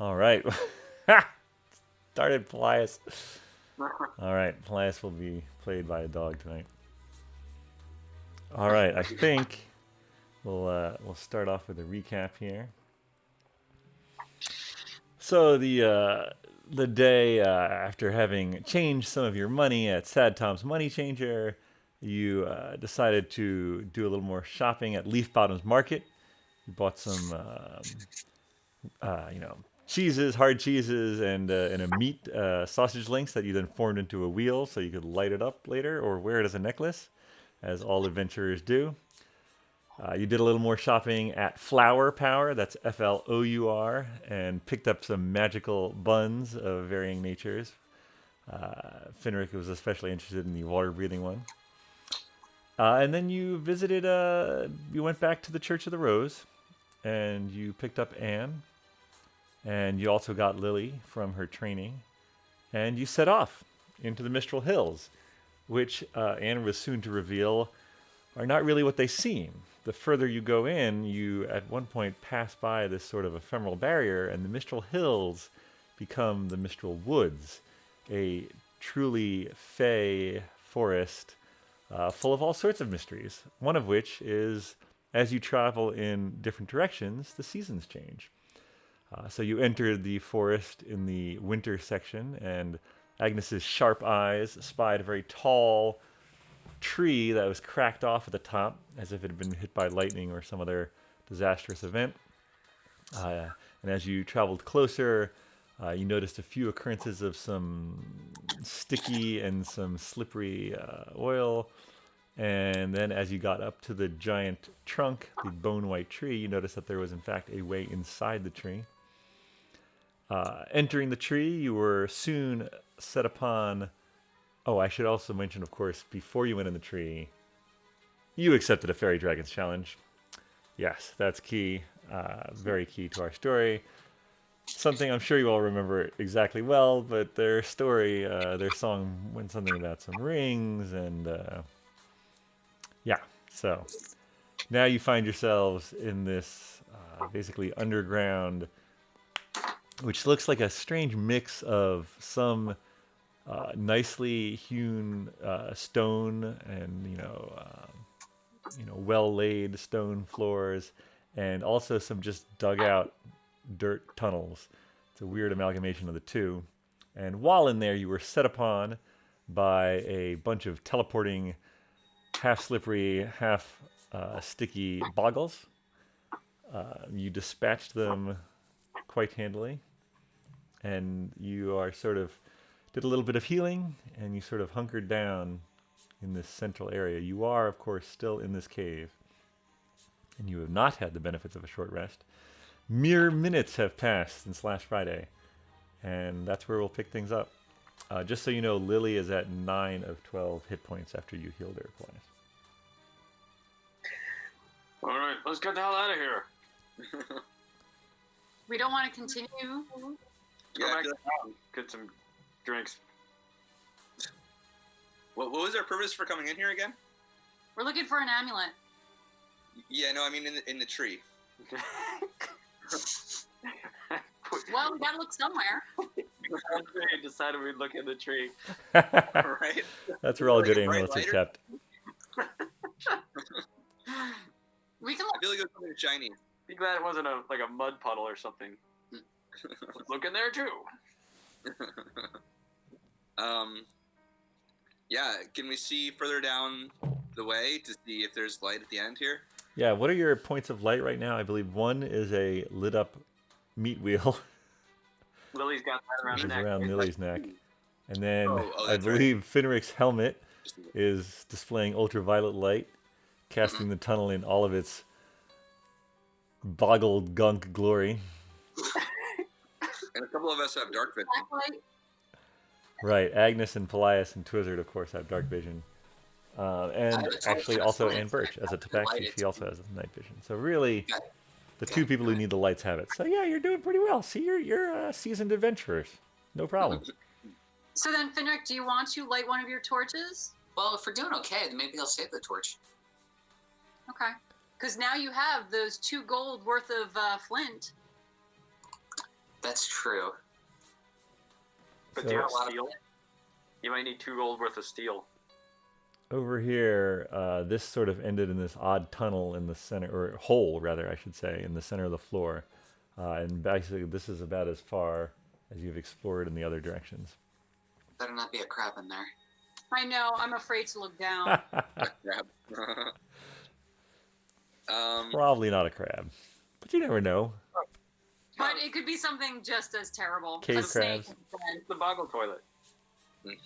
All right. Started Pelias. All right, Pelias will be played by a dog tonight. All right, I think we'll start off with a recap here. So the day after having changed some of your money at Sad Tom's Money Changer, you decided to do a little more shopping at Leaf Bottoms Market. You bought some, cheeses, hard cheeses, and a meat sausage links that you then formed into a wheel so you could light it up later or wear it as a necklace, as all adventurers do. You did a little more shopping at Flour Power, that's Flour, and picked up some magical buns of varying natures. Finrick was especially interested in the water breathing one. And then you went back to the Church of the Rose, and you picked up Anne, and you also got Lily from her training, and you set off into the Mistral Hills, which Anne was soon to reveal are not really what they seem. The further you go in, you at one point pass by this sort of ephemeral barrier, and the Mistral Hills become the Mistral Woods, a truly fey forest full of all sorts of mysteries. One of which is as you travel in different directions, the seasons change. So you enter the forest in the winter section, and Agnes's sharp eyes spied a very tall tree that was cracked off at the top as if it had been hit by lightning or some other disastrous event. Uh, and as you traveled closer, you noticed a few occurrences of some sticky and some slippery oil. And then as you got up to the giant trunk, the bone white tree, you noticed that there was in fact a way inside the tree. Entering the tree, you were soon set upon. Oh, I should also mention, of course, before you went in the tree, you accepted a Fairy Dragons challenge. Yes, that's key, very key to our story. Something I'm sure you all remember exactly well, but their story, their song went something about some rings, and yeah, so now you find yourselves in this basically underground, which looks like a strange mix of some nicely hewn stone and well laid stone floors, and also some just dug out dirt tunnels. It's a weird amalgamation of the two. And while in there, you were set upon by a bunch of teleporting, half slippery, half sticky boggles. You dispatched them quite handily, and you are sort of did a little bit of healing, and you sort of hunkered down in this central area. You are, of course, still in this cave, and you have not had the benefits of a short rest. Mere minutes have passed since last Friday, and that's where we'll pick things up. Just so you know, Lily is at 9 of 12 hit points after you healed her twice. All right, let's get the hell out of here. We don't want to continue. Go back to town, get some drinks. What was our purpose for coming in here again? We're looking for an amulet. Yeah, no, I mean in the tree. Well, we gotta look somewhere. We decided we'd look in the tree. Right? That's where all good amulets are kept. We can I feel like it was something shiny. Be glad it wasn't a mud puddle or something. Let's look in there too. Yeah, can we see further down the way to see if there's light at the end here? Yeah, what are your points of light right now? I believe one is a lit up meat wheel. Lily's got that around which her is neck. around Lily's neck. And then I that's believe Finrick's helmet is displaying ultraviolet light, casting the tunnel in all of its boggled gunk glory. And a couple of us have dark vision. Blacklight. Right, Agnes and Pelias and Twizzard, of course, have dark vision. And actually also Anne Birch, as a tabaxi, she also has night vision. So really, the two people who need the lights have it. So yeah, you're doing pretty well. See, you're seasoned adventurers. No problem. So then, Finrick, do you want to light one of your torches? Well, if we're doing okay, then maybe I'll save the torch. Okay. Because now you have those 2 gold worth of flint. That's true. But So- do you have A lot of- steel? You might need 2 gold worth of steel. Over here, this sort of ended in this odd tunnel in the center, or hole rather, I should say, in the center of the floor. And basically, this is about as far as you've explored in the other directions. Better not be a crab in there. I know. I'm afraid to look down. Grab. Probably not a crab, but you never know. But it could be something just as terrible. Cave a snake crabs. instead. It's the boggle toilet.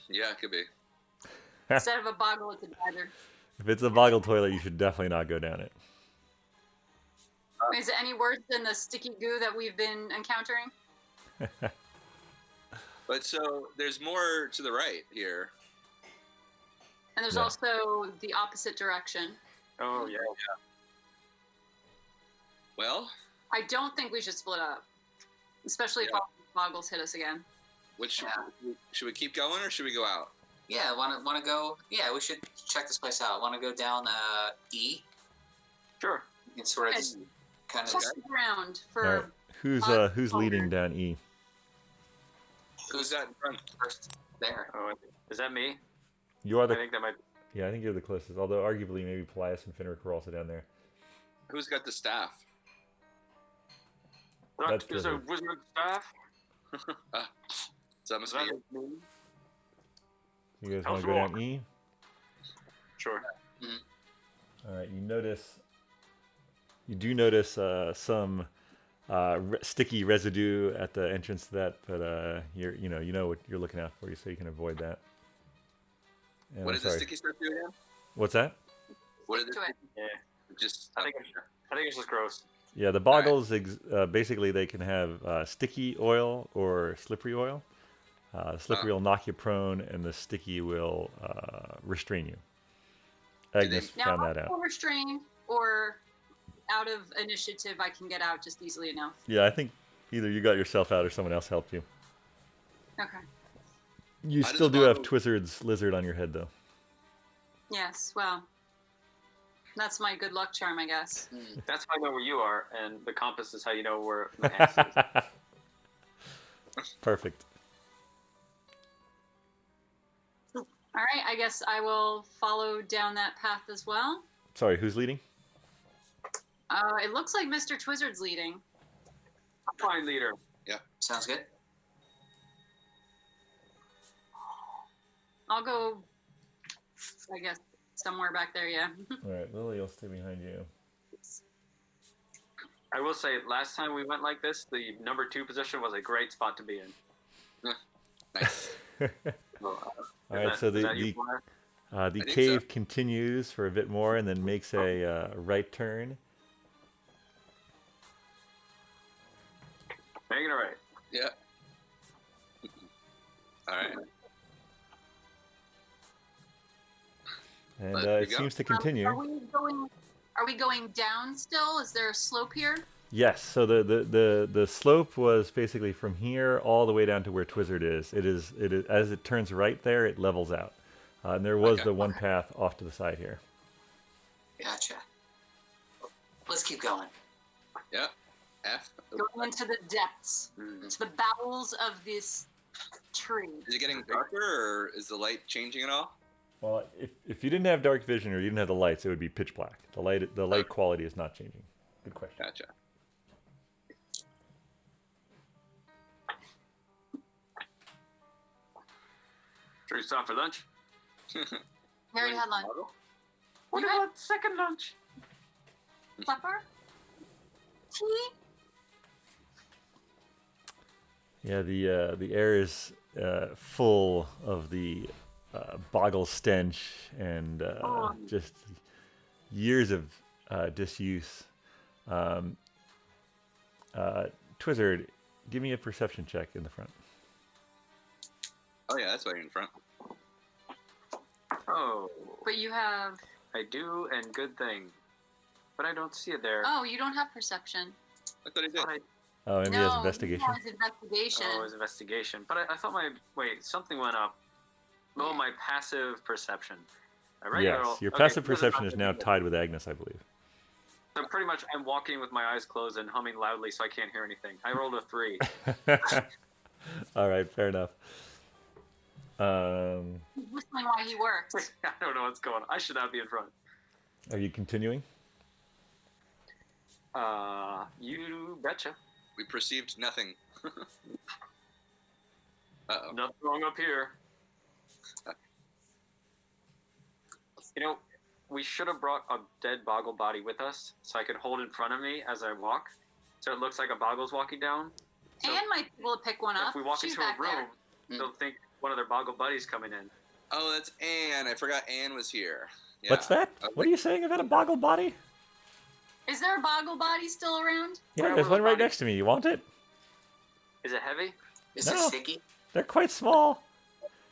Yeah, it could be. Instead of a boggle, it's a dagger. If it's a boggle toilet, you should definitely not go down it. Is it any worse than the sticky goo that we've been encountering? But so there's more to the right here. And there's Yeah. also the opposite direction. Oh yeah. Well, I don't think we should split up, especially if Yeah. all these boggles hit us again. which Yeah. should we keep going or should we go out? Yeah, wanna go? Yeah, we should check this place out. Want to go down E? Sure. You can sort of Okay. just kind of. Just stick around for. All right. Who's who's leading down E? Who's that in front? First there. Oh, is that me? You are I the think that might. yeah. I think you're the closest. Although arguably maybe Pelias and Finric were also down there. Who's got the staff? That's Is a good. wizard staff? So that must Is be that it. me? You guys How's want to go down wrong? E? Sure. All right. You do notice some sticky residue at the entrance to that, but you know what you're looking out for, so you can avoid that. And What I'm did the sorry. sticky stuff do again? What's that? What did To it. Yeah. just? I think it's just gross. Yeah, the boggles basically they can have sticky oil or slippery oil. The slippery will knock you prone, and the sticky will restrain you. Agnes Now, found I'm that out. still restrained or out of initiative, I can get out just easily enough. Yeah, I think either you got yourself out or someone else helped you. Okay. You How does still the do have boggle- Twizzard's lizard on your head, though. Yes. Well, that's my good luck charm, I guess. That's how I know where you are, and the compass is how you know where the axe is. Perfect. All right. I guess I will follow down that path as well. Sorry, who's leading? It looks like Mr. Twizzard's leading. Fine leader. Sounds good. I'll go, I guess, somewhere back there, yeah. All right, Lily will stay behind you. I will say, last time we went like this, the number 2 position was a great spot to be in. Nice. All right, so the I think cave so. continues for a bit more and then makes a right turn. Make it right. Yeah. All right. And There you it go. seems to continue. Are we going down still? Is there a slope here? Yes, so the slope was basically from here all the way down to where Twizzard is. It is as it turns right there, it levels out. And there was Okay. the one path off to the side here. Gotcha. Let's keep going. Yeah. F. Going into the depths, into the bowels of this tree. Is it getting darker or is the light changing at all? Well, if you didn't have dark vision or you didn't have the lights, it would be pitch black. The light quality is not changing. Good question. Gotcha. Should we stop for lunch? Harry had lunch. What You had about second lunch? supper? Tea? Yeah, the air is full of the boggle stench and just years of disuse. Twizzard, give me a perception check in the front. Oh yeah, that's why you're in front. Oh, But you have. I do, and good thing. But I don't see it there. Oh, you don't have perception. I thought he did. Thought I- Oh, maybe no, that's investigation. He has investigation. Oh, it was investigation. But I thought my... Wait, something went up. Oh, my passive perception. A regular Yes, roll- your okay, passive so there's perception not is now gonna be- tied with Agnes, I believe. So So pretty much, I'm walking with my eyes closed and humming loudly, so I can't hear anything. I rolled a 3. All right, fair enough. He's whistling while he works. I don't know what's going on. I should not be in front. Are you continuing? You betcha. We perceived nothing. Uh-oh. Nothing wrong up here. You know, we should have brought a dead boggle body with us so I could hold in front of me as I walk. So it looks like a boggle's walking down. So Anne might be able to pick one up. if we walk She's into a back room, there. they'll think one of their boggle buddies coming in. Oh, that's Anne. I forgot Anne was here. Yeah. What's that? Okay. What are you saying about a boggle body? Is there a boggle body still around? Yeah, Where there's will one the right body- next to me. You want it? Is it heavy? Is it No. sticky? They're quite small.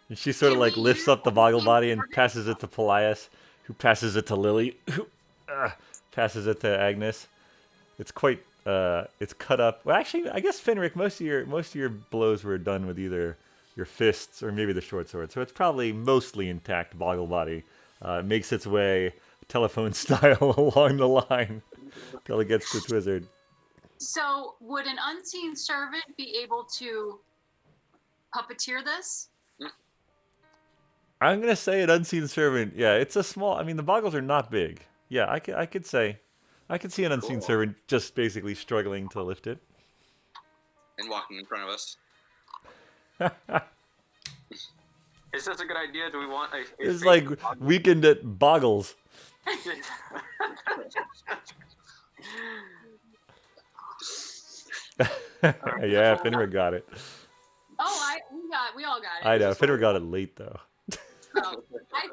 And she sort of Can like we lifts use up the boggle the body and service? passes it to Polias, who passes it to Lily, who passes it to Agnes. It's quite it's cut up. Well, actually, I guess Fenric, most of your blows were done with either your fists or maybe the short sword, so it's probably mostly intact boggle body. It makes its way telephone style along the line till it gets to Twizzard. So, would an unseen servant be able to puppeteer this? I'm gonna say an unseen servant. Yeah, it's a small. I mean, the boggles are not big. Yeah, I could say, I could see an unseen Cool. servant just basically struggling to lift it. And walking in front of us. Is this a good idea? Do we want a It's fake like boggle? weekend at Boggles. Yeah, Finra got it. Oh, we all got it. I know. Finra got it late though. So, I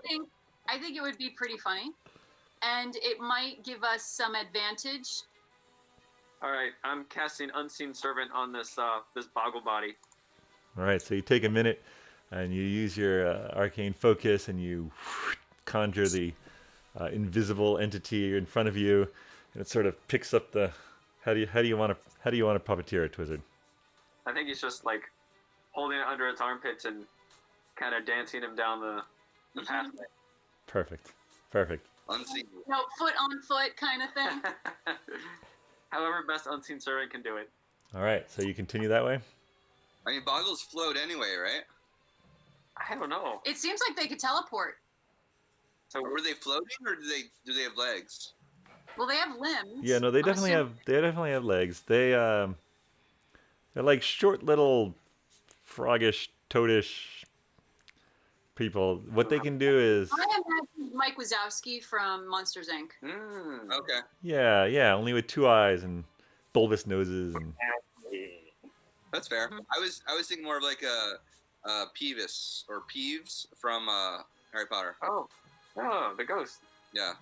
think it would be pretty funny, and it might give us some advantage. All right, I'm casting Unseen Servant on this this boggle body. All right, so you take a minute and you use your arcane focus and you conjure the invisible entity in front of you, and it sort of picks up the. How do you want to puppeteer it, Twizzard? I think he's just like holding it under its armpits and kind of dancing him down the pathway. Perfect. Unseen. No, foot on foot kind of thing. However, best Unseen Servant can do it. All right, so you continue that way. I mean, boggles float anyway, right? I don't know. It seems like they could teleport. So Or were they floating, or do they have legs? Well, they have limbs. Yeah, no, they I'm definitely assuming- have legs. They're like short little froggish, toadish people. What they can do is I imagine Mike Wazowski from Monsters Inc. Okay. yeah, only with 2 eyes and bulbous noses and That's fair. I was thinking more of like a Peeves or Peeves from Harry Potter. Oh, the ghost. Yeah.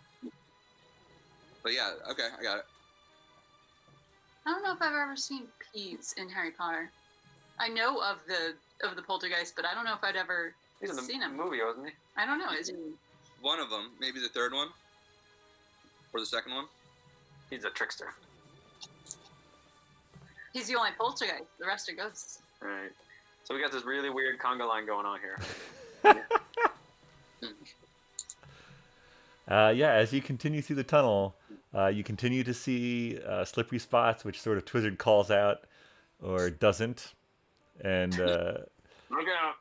But yeah, okay, I got it. I don't know if I've ever seen Peeves in Harry Potter. I know of the poltergeist, but I don't know if I'd ever He's in the seen him. movie, wasn't he? I don't know. Is he? One of them, maybe the third one, or the second one. He's a trickster. He's the only poltergeist. The rest are ghosts. All right. So we got this really weird conga line going on here. yeah. As you continue through the tunnel, you continue to see slippery spots, which sort of Twizzard calls out or doesn't, and Look out!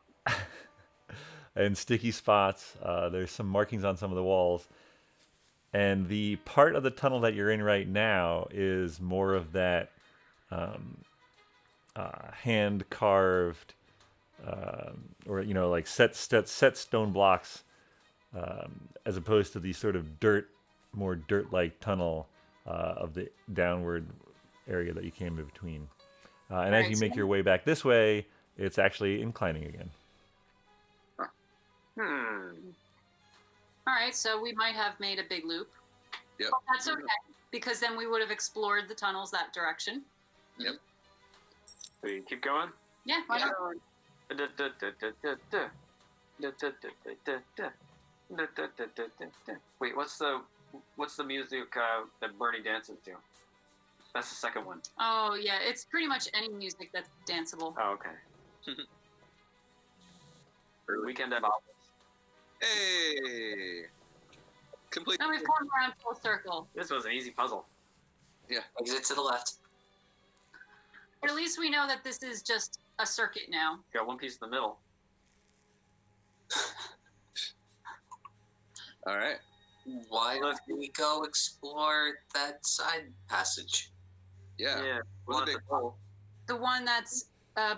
and sticky spots. There's some markings on some of the walls. And the part of the tunnel that you're in right now is more of that hand carved, or like set stone blocks, as opposed to the sort of more dirt-like tunnel of the downward area that you came in between. And as Right, you make so- your way back this way, it's actually inclining again. All right, so we might have made a big loop. Yep. But that's okay, because then we would have explored the tunnels that direction. Yep. We keep going. Yeah, why not? Wait, what's the music that Bernie dances to? That's the second one. Oh, yeah, it's pretty much any music that's danceable. Oh, okay. Weekend at Bob's. Hey, complete. Now we've gone around full circle. This was an easy puzzle. Exit to the left. But at least we know that this is just a circuit now. Got one piece in the middle. All right. Why don't we go explore that side passage? Yeah. Yeah. Well, Well, they- that's the goal. The one that's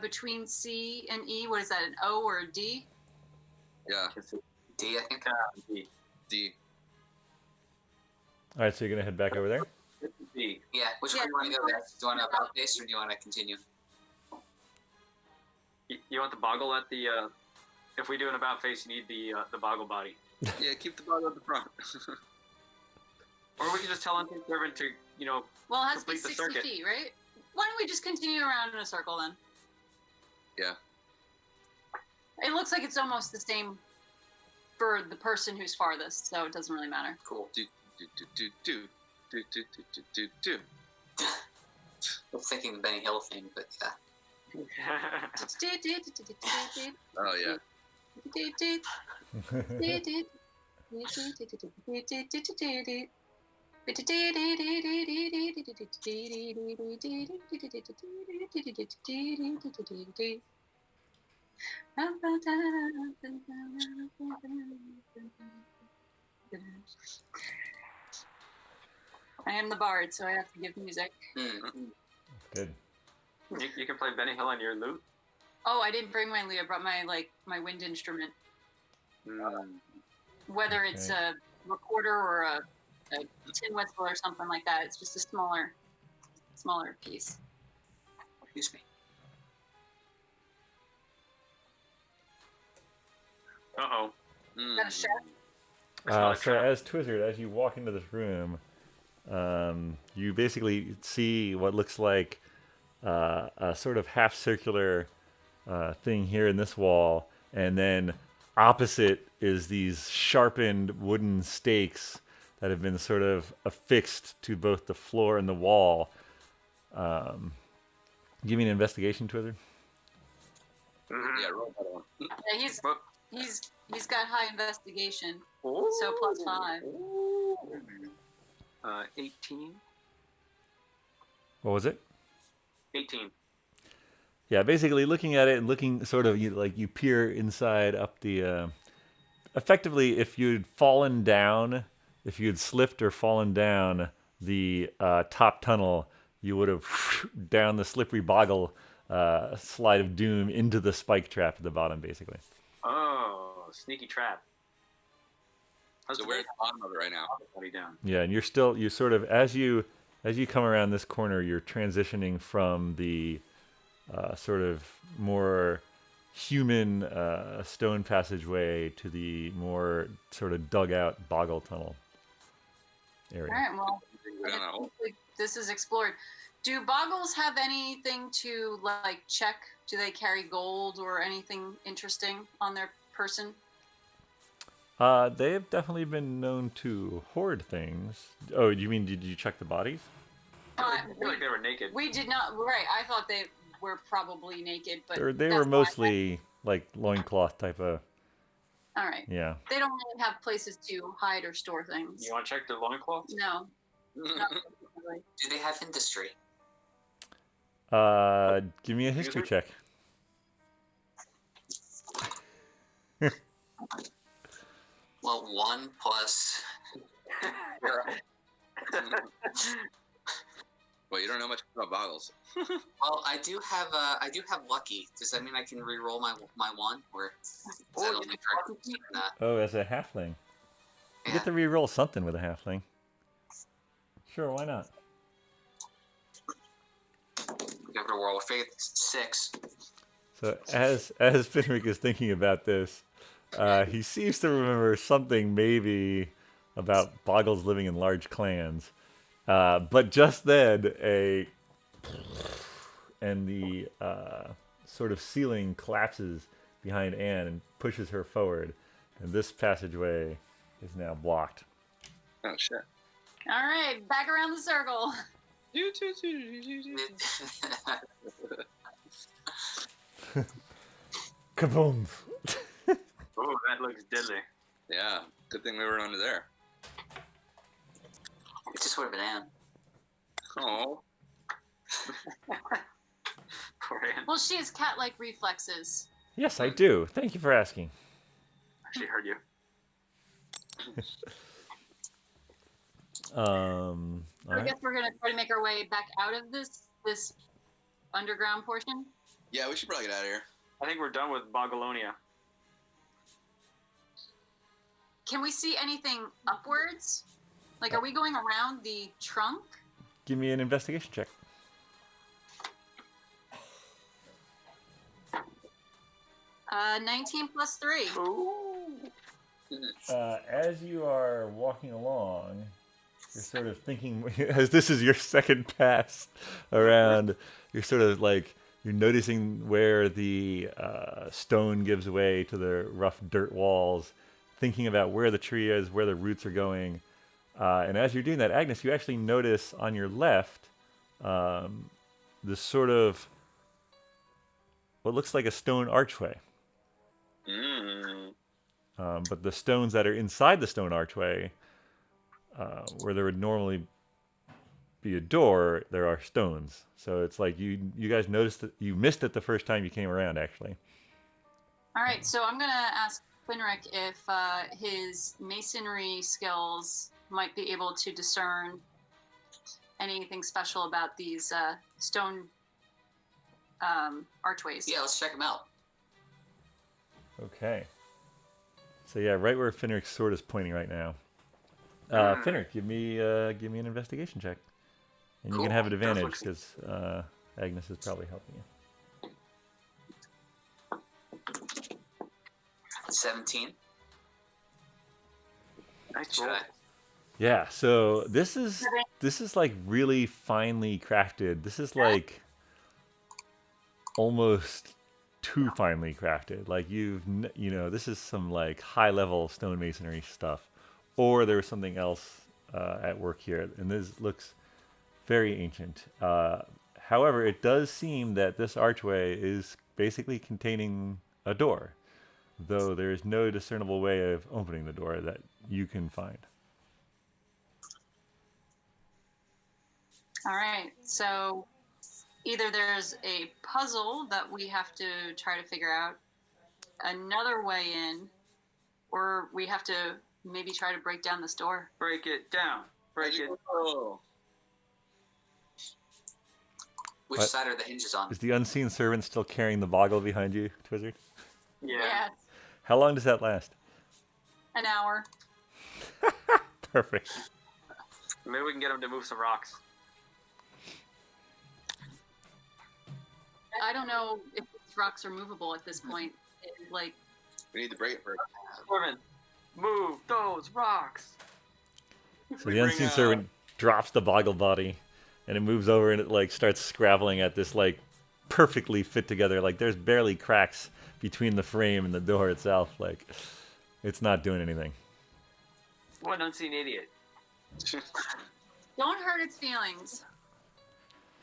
between C and E. What is that? An O or a D? Yeah. D, I think. D. D. All right, so you're gonna head back over there. D. Yeah. Which Yeah. one do you want to go next? Do you want to about face or do you want to continue? You want the boggle at the? If we do an about face, you need the boggle body. Yeah. Keep the bottle at the front. Or we can just tell Unseen Servant to, Well, it has to be Complete the 60 circuit. feet, right? Why don't we just continue around in a circle then? Yeah. It looks like it's almost the same for the person who's farthest, so it doesn't really matter. Cool. Do do do do do do do do do do. I was thinking the Benny Hill thing, but yeah. Oh yeah. I am the bard, so I have to give music. Hmm. Good. you can play Benny Hill on your lute. Oh, I didn't bring my lute. I brought my wind instrument. Whether it's Okay. a recorder or a tin whistle or something like that, it's just a smaller piece. Excuse me. Uh-oh. Got a chef? It's not a So trap. as Twizzard, as you walk into this room, you basically see what looks like a sort of half circular thing here in this wall, and then opposite is these sharpened wooden stakes that have been sort of affixed to both the floor and the wall. Give me an investigation, Twizzard. Mhm. Yeah. Roll that one. Yeah, But- he's got high investigation, so +5. 18. What was it? 18. Yeah, basically looking at it and looking sort of you peer inside up the. Effectively, if you'd fallen down, if you'd slipped or fallen down the top tunnel, you would have down the slippery boggle slide of doom into the spike trap at the bottom, basically. Oh, sneaky trap. How's So the we're at the bottom of it right now. body down? Yeah, and you sort of as you come around this corner, you're transitioning from the sort of more human stone passageway to the more sort of dug out boggle tunnel area. All right, well, I don't know. this is explored. Do boggles have anything to check? Do they carry gold or anything interesting on their person? They have definitely been known to hoard things. Oh, you mean did you check the bodies? Uh, I feel like they were naked. we did not. Right, I thought they were probably naked, but They that's were fine. mostly like loincloth type of, All right. yeah. They don't really have places to hide or store things. You want to check their loincloths? No, not really. Do they have industry? Give me a history check. Well, 1 plus. Well, you don't know much about bottles. Well, I do have lucky. Does that mean I can re-roll my 1, or is that Oh, only for that? Oh, as a halfling. You Yeah. get to re-roll something with a halfling. Sure, why not? Give it a roll. Figure 6. So as Finrick is thinking about this, he seems to remember something maybe about boggles living in large clans. But just then, and the sort of ceiling collapses behind Anne and pushes her forward, and this passageway is now blocked. Oh shit. All right, back around the circle. Kaboom! Oh, that looks deadly. Yeah. Good thing we were under there. It just would have been Anne. Oh, Poor Anne. Well, she has cat-like reflexes. Yes, I do. Thank you for asking. She heard you. All So I right. guess we're gonna try to make our way back out of this underground portion. yeah, we should probably get out of here. I think we're done with Bogolonia. Can we see anything upwards? Like, are we going around the trunk? Give me an investigation check. 19 plus 3. Ooh. As you are walking along, you're sort of thinking, as this is your second pass around, you're sort of like, you're noticing where the stone gives way to the rough dirt walls, thinking about where the tree is, where the roots are going. And as you're doing that, Agnes, you actually notice on your left this sort of what looks like a stone archway. Mm. But the stones that are inside the stone archway, where there would normally be a door, there are stones. So it's like you guys noticed that you missed it the first time you came around, actually. All right, so I'm gonna ask Quinric if his masonry skills might be able to discern anything special about these stone archways. Yeah, let's check them out. Okay. So yeah, right where Finric's sword is pointing right now. Finric, give me an investigation check, and you Cool. can have an Does advantage look- because Agnes is probably helping you. 17. Nice Should roll. I? Yeah. So this is like really finely crafted. This is like almost too finely crafted. Like this is some like high level stonemasonry stuff, or there was something else at work here, and this looks very ancient. However, it does seem that this archway is basically containing a door, though there is no discernible way of opening the door that you can find. All right, so either there's a puzzle that we have to try to figure out, another way in, or we have to maybe try to break down this door. Break it down. Break it. Oh. Which What? side are the hinges on? Is the unseen servant still carrying the boggle behind you, Twizzard? Yeah. How long does that last? An hour. Perfect. Maybe we can get him to move some rocks. I don't know if these rocks are movable at this point. Like, We need to break it first. Corbin, move those rocks. So We the bring, unseen servant drops the boggle body, and it moves over and it like starts scrabbling at this like perfectly fit together. Like there's barely cracks between the frame and the door itself. Like it's not doing anything. What an unseen idiot. don't hurt its feelings.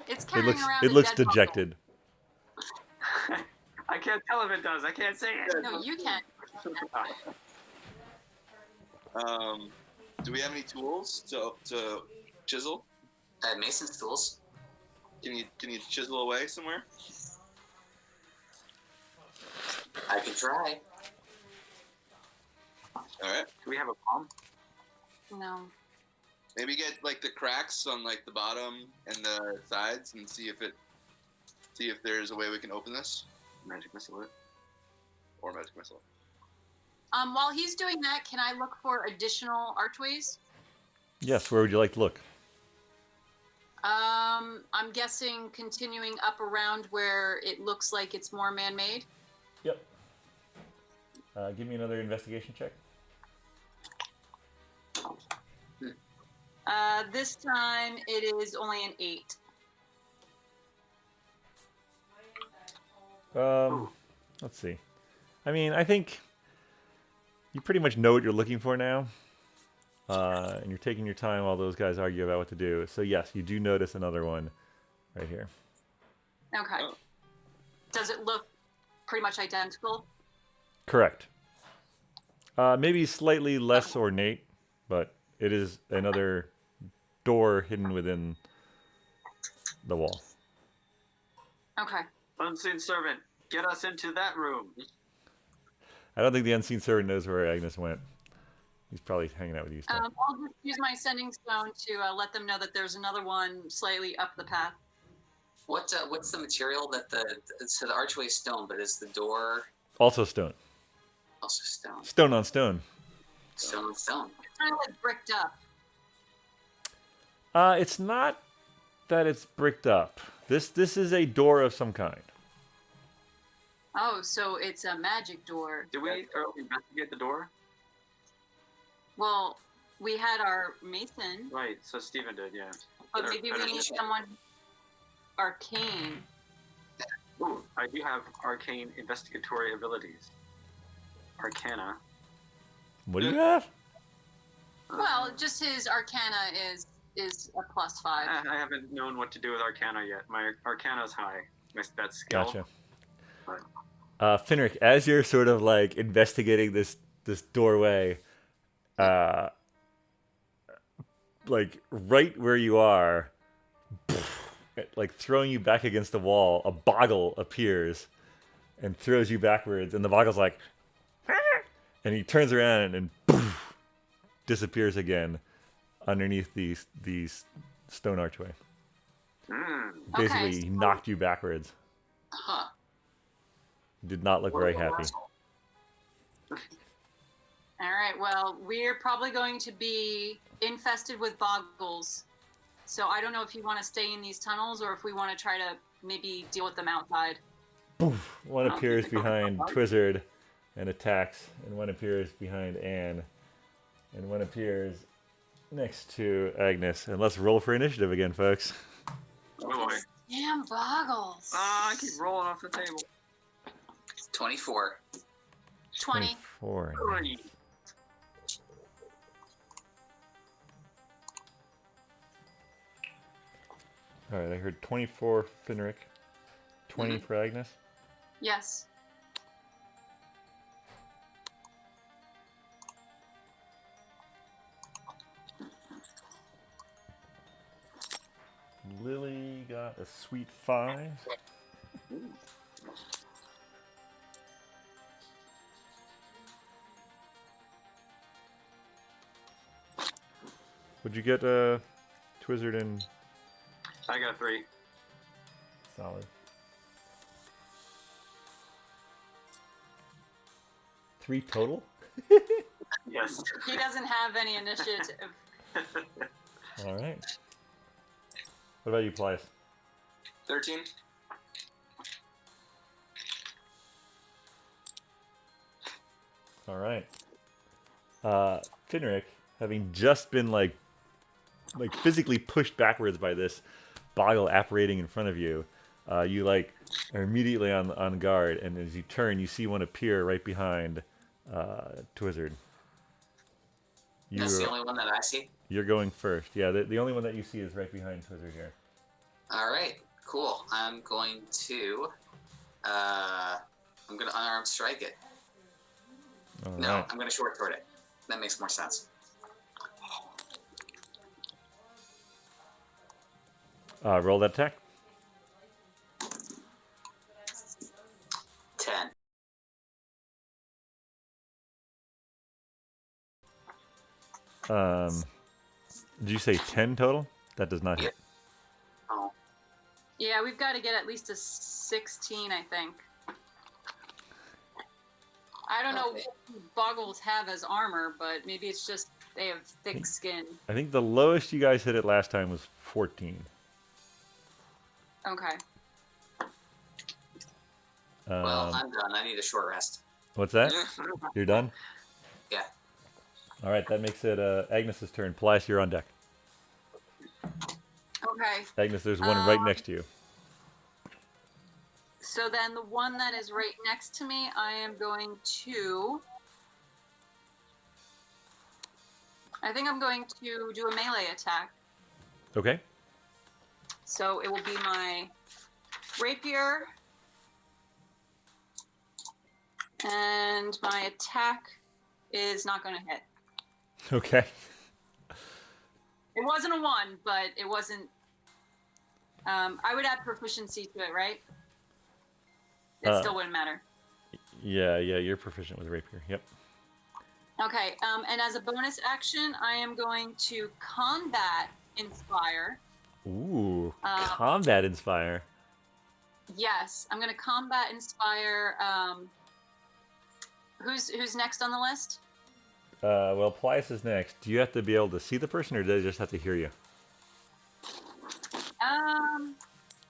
It's It carrying looks around it a looks dead bubble. dejected. I can't tell if it does. I can't say it. No, you can't. Do we have any tools to chisel? Mason's tools. Can you chisel away somewhere? I could try. All right. Do we have a bomb? No. Maybe get like the cracks on like the bottom and the sides and see if there's a way we can open this, Magic missile. or magic missile. While he's doing that, can I look for additional archways? Yes. Where would you like to look? I'm guessing continuing up around where it looks like it's more man-made. Yep. Give me another investigation check. This time it is only an 8. Let's see. I mean, I think you pretty much know what you're looking for now, and you're taking your time while those guys argue about what to do. So yes, you do notice another one right here. Okay. Oh. Does it look pretty much identical? Correct. Maybe slightly less ornate, but it is another door hidden within the wall. Okay. Unseen servant, get us into that room. I don't think the unseen servant knows where Agnes went. He's probably hanging out with you still. I'll just use my sending stone to let them know that there's another one slightly up the path. What's the material that so the archway is stone, but is the door Also stone. also stone? Stone on stone. Stone on stone. It's kind of like bricked up. It's not that it's bricked up. This is a door of some kind. Oh, so it's a magic door. Did we thoroughly investigate the door? Well, we had our mason, Right, so Stephen did, yeah. but Better- maybe better we need check. someone arcane. Ooh, I do have arcane investigatory abilities. Arcana. What do you have? Well, just his arcana is a +5. I haven't known what to do with Arcana yet. My Arcana's high. That skill. Gotcha. Right. Finric, as you're sort of like investigating this doorway, like right where you are, like throwing you back against the wall, a boggle appears and throws you backwards, and the boggle's like, and he turns around and disappears again underneath these stone archway. Mm. Basically, Okay, he so- knocked you backwards. Huh. Did not look very happy. All right. Well, we're probably going to be infested with boggles. So I don't know if you want to stay in these tunnels or if we want to try to maybe deal with them outside. One Oh, appears think about behind that. Twizzard and attacks, and one appears behind Anne, and one appears next to Agnes. And let's roll for initiative again, folks. Oh boy. Damn boggles. Ah, I keep rolling off the table. 24. 20. 24. Three. All right, I heard 24 Finric, 20 for Agnes. Yes. Lily got a sweet 5. Would you get Twizzard and I got 3. Solid? 3 total? Yes. He doesn't have any initiative. All right. What about you, Plies? 13. All right. Finric, having just been like physically pushed backwards by this boggle apparating in front of you, you like are immediately on guard, and as you turn, you see one appear right behind Twizzard. That's the only one that I see. You're going first. Yeah, the only one that you see is right behind Twizzard here. All right, cool. I'm going to unarmed strike it. All No, right. I'm going to short sword it. That makes more sense. Roll that attack. 10. Did you say 10 total? That does not hit. Oh, Yeah, we've got to get at least a 16, I think. I don't know Okay. what boggles have as armor, but maybe it's just they have thick skin. I think the lowest you guys hit it last time was 14. Okay. well, I'm done. I need a short rest. What's that? You're done? Yeah. All right, that makes it Agnes's turn. Plies, you're on deck. Okay. Agnes, there's one right next to you. So then the one that is right next to me, I am going to... I think I'm going to do a melee attack. Okay. So it will be my rapier. And my attack is not going to hit. Okay. It wasn't a 1, but it wasn't I would add proficiency to it, right? It Uh, still wouldn't matter. Yeah, you're proficient with rapier. Yep. Okay, and as a bonus action, I am going to combat inspire. Ooh, Uh, combat inspire. Yes, I'm going to combat inspire. Who's next on the list? Well, Plias is next. Do you have to be able to see the person, or do they just have to hear you?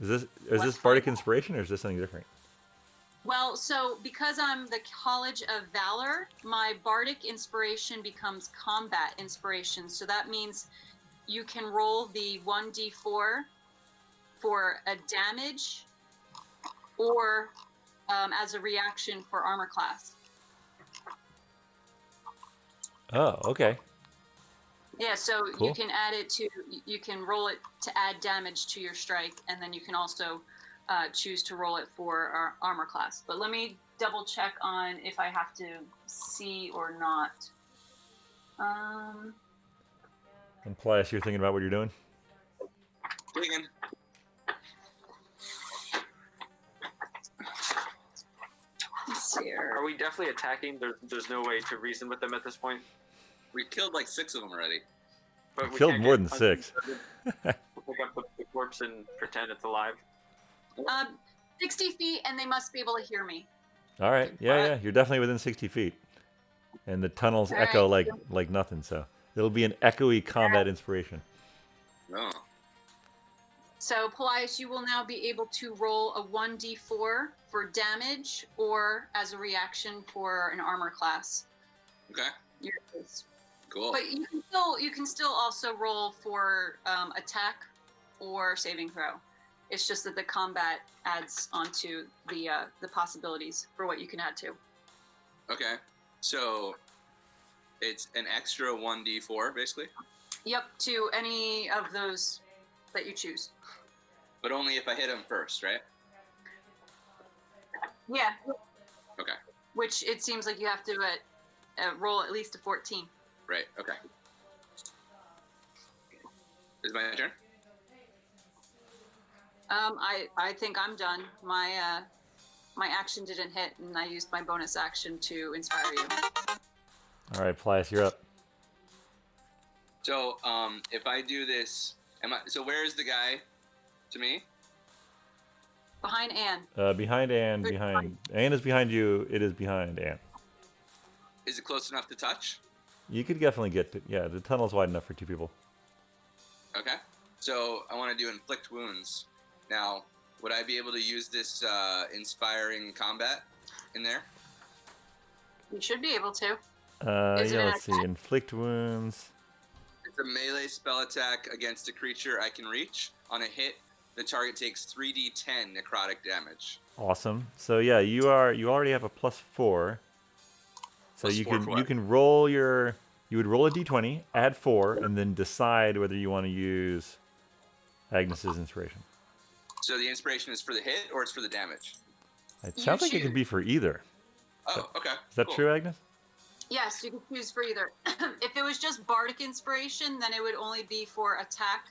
Is this What's bardic fine? inspiration, or is this something different? Well, so because I'm the College of Valor, my bardic inspiration becomes combat inspiration. So that means you can roll the 1d4 for a damage or as a reaction for armor class. Oh, okay. Yeah, so Cool. you can add it to, you can roll it to add damage to your strike, and then you can also choose to roll it for our armor class. But let me double check on if I have to see or not. And Plias, you're thinking about what you're doing? Digging. Let's see here. Are we definitely attacking? There's no way to reason with them at this point. We killed like 6 of them already. But We killed can't more get than 6. Pick up the corpse and pretend it's alive. 60 feet, and they must be able to hear me. All right. Yeah. You're definitely within 60 feet. And the tunnels All echo right. like nothing, so it'll be an echoey combat inspiration. No. So, Polias, you will now be able to roll a 1d4 for damage or as a reaction for an armor class. Okay. Yours. Cool. But you can still also roll for attack or saving throw. It's just that the combat adds onto the possibilities for what you can add to. Okay. So it's an extra 1d4 basically, Yep, to any of those that you choose. but only if I hit him first, right? Yeah. Okay. Which it seems like you have to roll at least a 14. Right. Okay. Is it my turn? I think I'm done. My action didn't hit, and I used my bonus action to inspire you. All right, Plias, you're up. So if I do this, so where is the guy to me? Behind Anne. Behind Anne, behind Anne is behind you. It is behind Anne. Is it close enough to touch? You could definitely get to. Yeah, the tunnel's wide enough for 2 people. Okay. So I want to do inflict wounds. Now, would I be able to use this inspiring combat in there? You should be able to. Is it Yeah, an let's see. Inflict wounds. It's a melee spell attack against a creature I can reach. On a hit, the target takes 3d10 necrotic damage. Awesome. So yeah, you already have a +4. So Plus you 4 can for you what? can roll your you would roll a d20, add 4, and then decide whether you want to use Agnes's inspiration. So the inspiration is for the hit or it's for the damage? It You sounds like it choose. could be for either. Oh, okay. Is that Cool. true, Agnes? Yes, you can choose for either. If it was just bardic inspiration, then it would only be for attack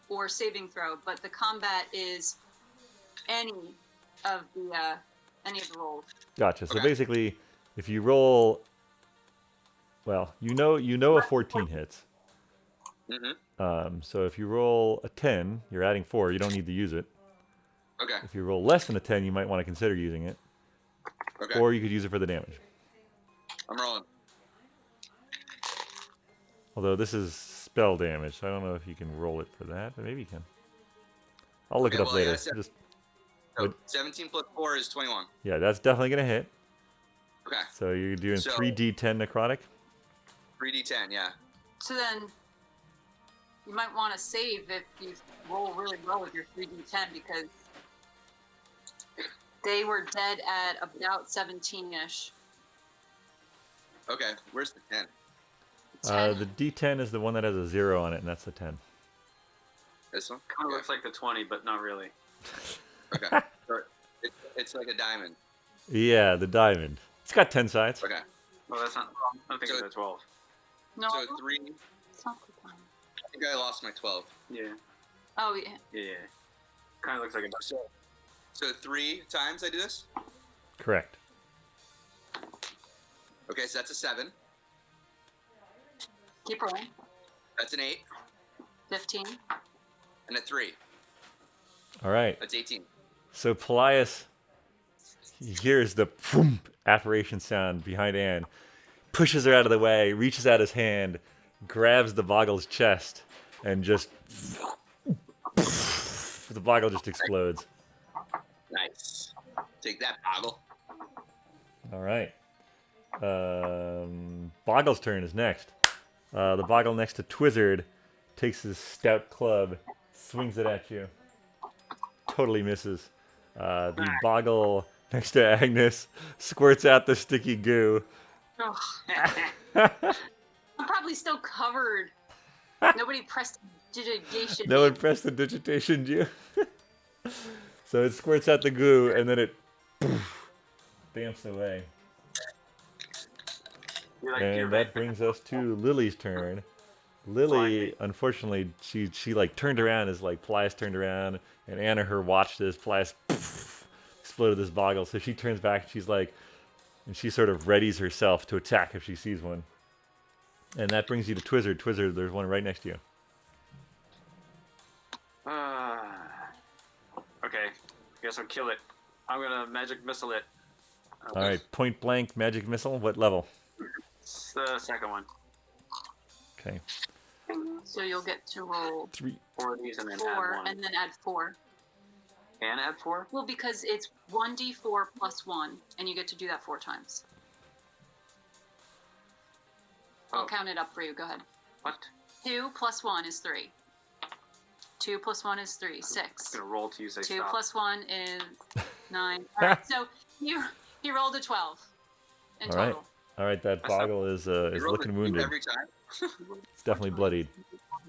or saving throw. But the combat is any of the rolls. Gotcha. So Okay. basically, if you roll, well, you know a 14 hits. Mm-hmm. So if you roll a 10, you're adding 4. You don't need to use it. Okay. If you roll less than a 10, you might want to consider using it, Okay. or you could use it for the damage. I'm rolling. Although this is spell damage, so I don't know if you can roll it for that, but maybe you can. I'll look Okay, it up well, yeah, later. so- Just So 17 plus 4 is 21. yeah, that's definitely gonna hit. Okay. So you're doing So- 3d10 necrotic. 3d10, yeah. So then you might want to save if you roll really well with your 3d10 because they were dead at about 17-ish. Okay. Where's the 10? 10. The d10 is the one that has a 0 on it, and that's the 10. This one? Kind of looks like the 20, but not really. Okay. So it's like a diamond. Yeah, the diamond. It's got 10 sides. Okay. Well, that's not. I'm thinking So- of the 12. No, So 3. it's not the time. I think I lost my 12. Yeah. Oh, yeah. Yeah. Kind of looks like a duck. So 3 times I do this? Correct. Okay, so that's a 7. Keep rolling. That's an 8. 15. And a 3. All right. That's 18. So Polias hears the phoom apparition sound behind Anne, pushes her out of the way, reaches out his hand, grabs the Boggle's chest, and just the Boggle just explodes. Nice. Take that, Boggle. All right. Boggle's turn is next. The Boggle next to Twizzard takes his stout club, swings it at you. Totally misses. The Boggle next to Agnes squirts out the sticky goo. Oh, I'm probably still covered. Nobody pressed digitation. No one pressed the digitation you. So it squirts out the goo and then it damps away. You're like, And you're that right. brings us to Lily's turn. Lily, unfortunately, she like turned around as like Polias turned around, and Anna her watched as Polias exploded this Boggle. So she turns back and she's like, and she sort of readies herself to attack if she sees one. And that brings you to Twizzard. Twizzard, there's one right next to you. Okay, I guess I'll kill it. I'm gonna magic missile it. All right, point blank magic missile. What level? It's the second one. Okay, So you'll get to roll 3. 4 of these and then add 4 one. and then add 4. And add 4? Well, because it's 1d4 plus 1, and you get to do that 4 times. I'll Oh. count it up for you. Go ahead. What? 2 plus 1 is 3. 2 plus 1 is 3. I'm 6. gonna roll till you say 2 stop. plus 1 is 9. All right, so he rolled a 12 in All right. total. All right, that That's not- Boggle is You roll looking the 2 wounded. every time. It's definitely bloodied.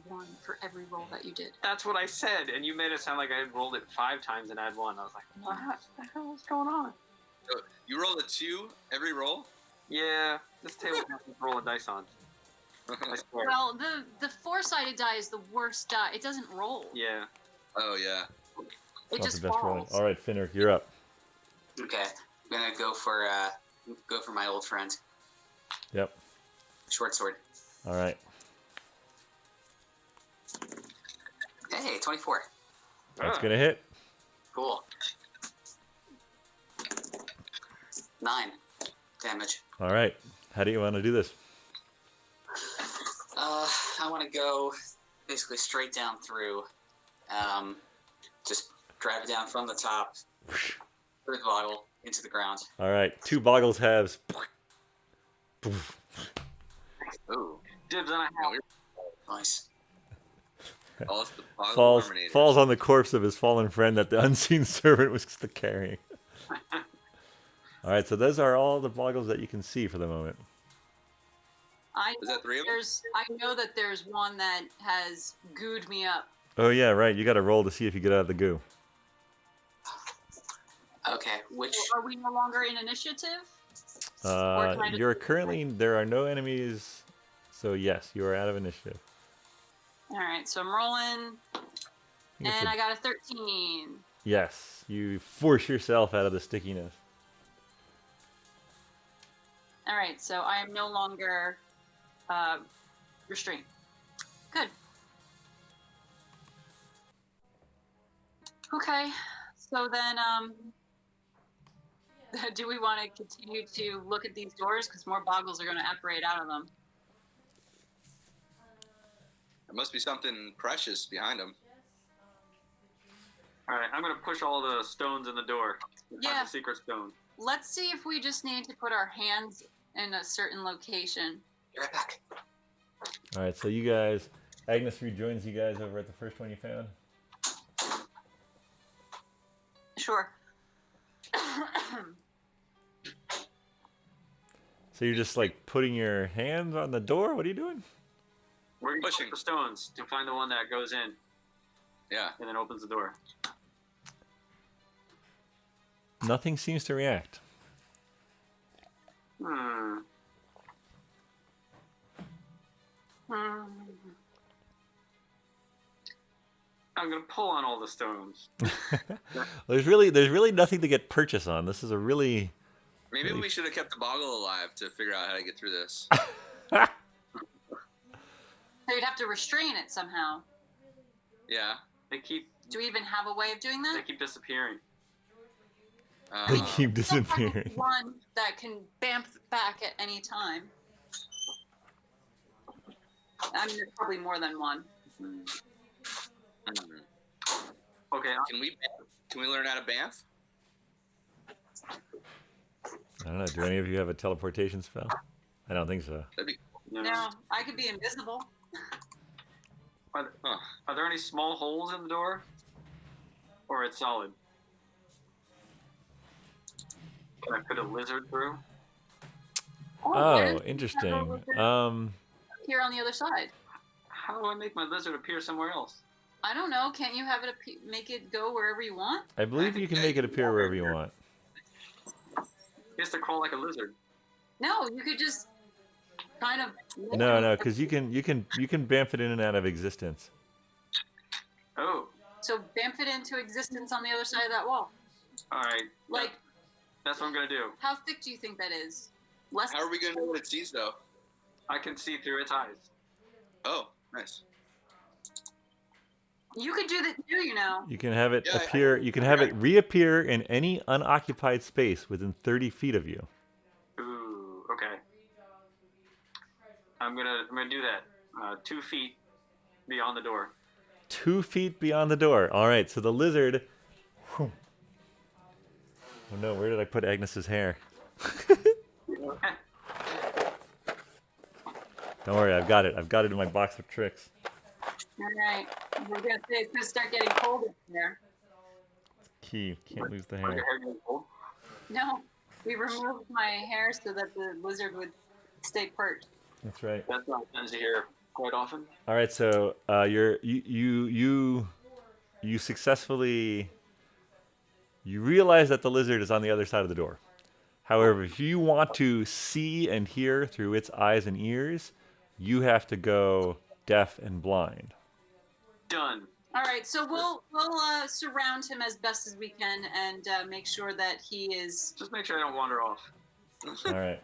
1 for every roll that you did. That's what I said, and you made it sound like I had rolled it 5 times and add 1. I was like, what the hell is going on? So you roll a 2 every roll? Yeah, this table has to roll a dice on. I swear. Well, the 4-sided die is the worst die. It doesn't roll. Yeah. Oh, yeah. It Not just the best rolling. falls. All right, Finner, you're up. Okay, I'm gonna go for my old friend, Yep. short sword. All right. Hey, 24. That's Ah. gonna hit. Cool. 9 damage. All right. How do you want to do this? I want to go basically straight down through. Just drive it down from the top, through the bottle, into the ground. All right. 2 Boggles halves. Ooh, Dibs on a half. nice. Oh, it's the Boggle falls Terminator. falls on the corpse of his fallen friend that the unseen servant was carrying. All right. So those are all the Boggles that you can see for the moment. I Is that 3 of them? I know that there's one that has gooed me up. Oh yeah, right. You got to roll to see if you get out of the goo. Okay, which Are we no longer in initiative? Or can I just- You're currently there are no enemies, so yes, you are out of initiative. All right, so I'm rolling, It's and a- I got a 13. yes, you force yourself out of the stickiness. All right, so I am no longer restrained. Good. Okay, so then, do we want to continue to look at these doors? Because more Boggles are going to apparate out of them. There must be something precious behind him. Alright, I'm gonna push all the stones in the door. Find Yeah. the secret stone. Let's see if we just need to put our hands in a certain location. be right back. All right, so you guys, Agnes rejoins you guys over at the first one you found. Sure. So you're just like putting your hands on the door. What are you doing? We're gonna Pushing. push the stones to find the one that goes in Yeah. and then opens the door. Nothing seems to react. Hmm. I'm gonna pull on all the stones. There's really nothing to get purchase on. This is a really Maybe Really? we should have kept the boggle alive to figure out how to get through this. So you'd have to restrain it somehow. Yeah. They keep Do we even have a way of doing they that? keep disappearing. they Uh, keep disappearing. One that can bamf back at any time. I mean, there's probably more than one. hmm. Okay, Can we learn how to bamf? I don't know. Do any of you have a teleportation spell? I don't think so. That'd be No, I could be invisible. Are there any small holes in the door? Or it's solid? Can I put a lizard through? why Oh, doesn't it have a interesting. lizard here on the other side? How do I make my lizard appear somewhere else? I don't know. Can't you have it make it go wherever you want? I believe you can make it appear wherever you want. He has to crawl like a lizard. No, you could just kind of. No, because you can bamf it in and out of existence. Oh, So bamf it into existence on the other side of that wall. alright. Like, That's what I'm gonna do. how thick do you think that is? Less. How are we gonna know what it sees though? I can see through its eyes. Oh, nice. You could do that too, you know. You can have it Yeah, appear. You can have it reappear in any unoccupied space within 30 feet of you. Ooh, okay. I'm gonna do that. 2 feet beyond the door. 2 feet beyond the door. All right. So the lizard. Whew. Oh no! Where did I put Agnes's hair? Don't worry, I've got it. I've got it in my box of tricks. All right. We're gonna say it's gonna start getting cold in here. Key. Can't lose the Your hair. hair getting cold? No, we removed my hair so that the lizard would stay perched. That's right. That's not happens here quite often. All right. So you successfully realize that the lizard is on the other side of the door. However, if you want to see and hear through its eyes and ears, you have to go deaf and blind. Done. All right, so we'll surround him as best as we can and make sure that he is. Just make sure I don't wander off. All right.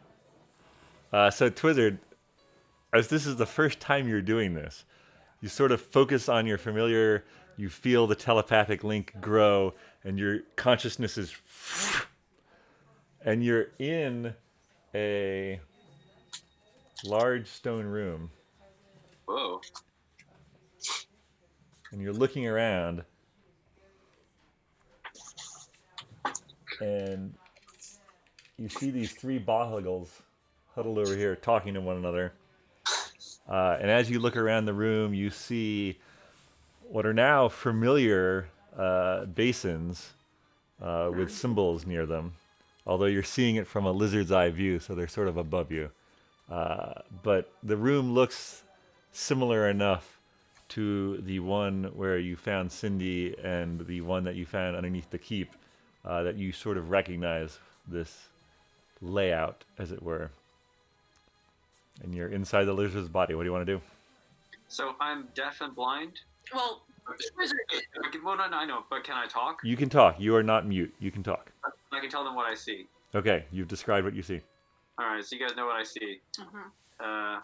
So Twizzard, as this is the first time you're doing this, you sort of focus on your familiar. You feel the telepathic link grow, and your consciousness is, and you're in a large stone room, Whoa. and you're looking around, and you see these three boggles huddled over here talking to one another. And as you look around the room, you see what are now familiar basins with symbols near them, although you're seeing it from a lizard's eye view, so they're sort of above you. But the room looks similar enough to the one where you found Cindy and the one that you found underneath the keep that you sort of recognize this layout, as it were. And you're inside the lizard's body. What do you want to do? So I'm deaf and blind. Well, wizard. Well, no, I know, but can I talk? You can talk. You are not mute. You can talk. I can tell them what I see. Okay, you've described what you see. All right, so you guys know what I see. Mhm.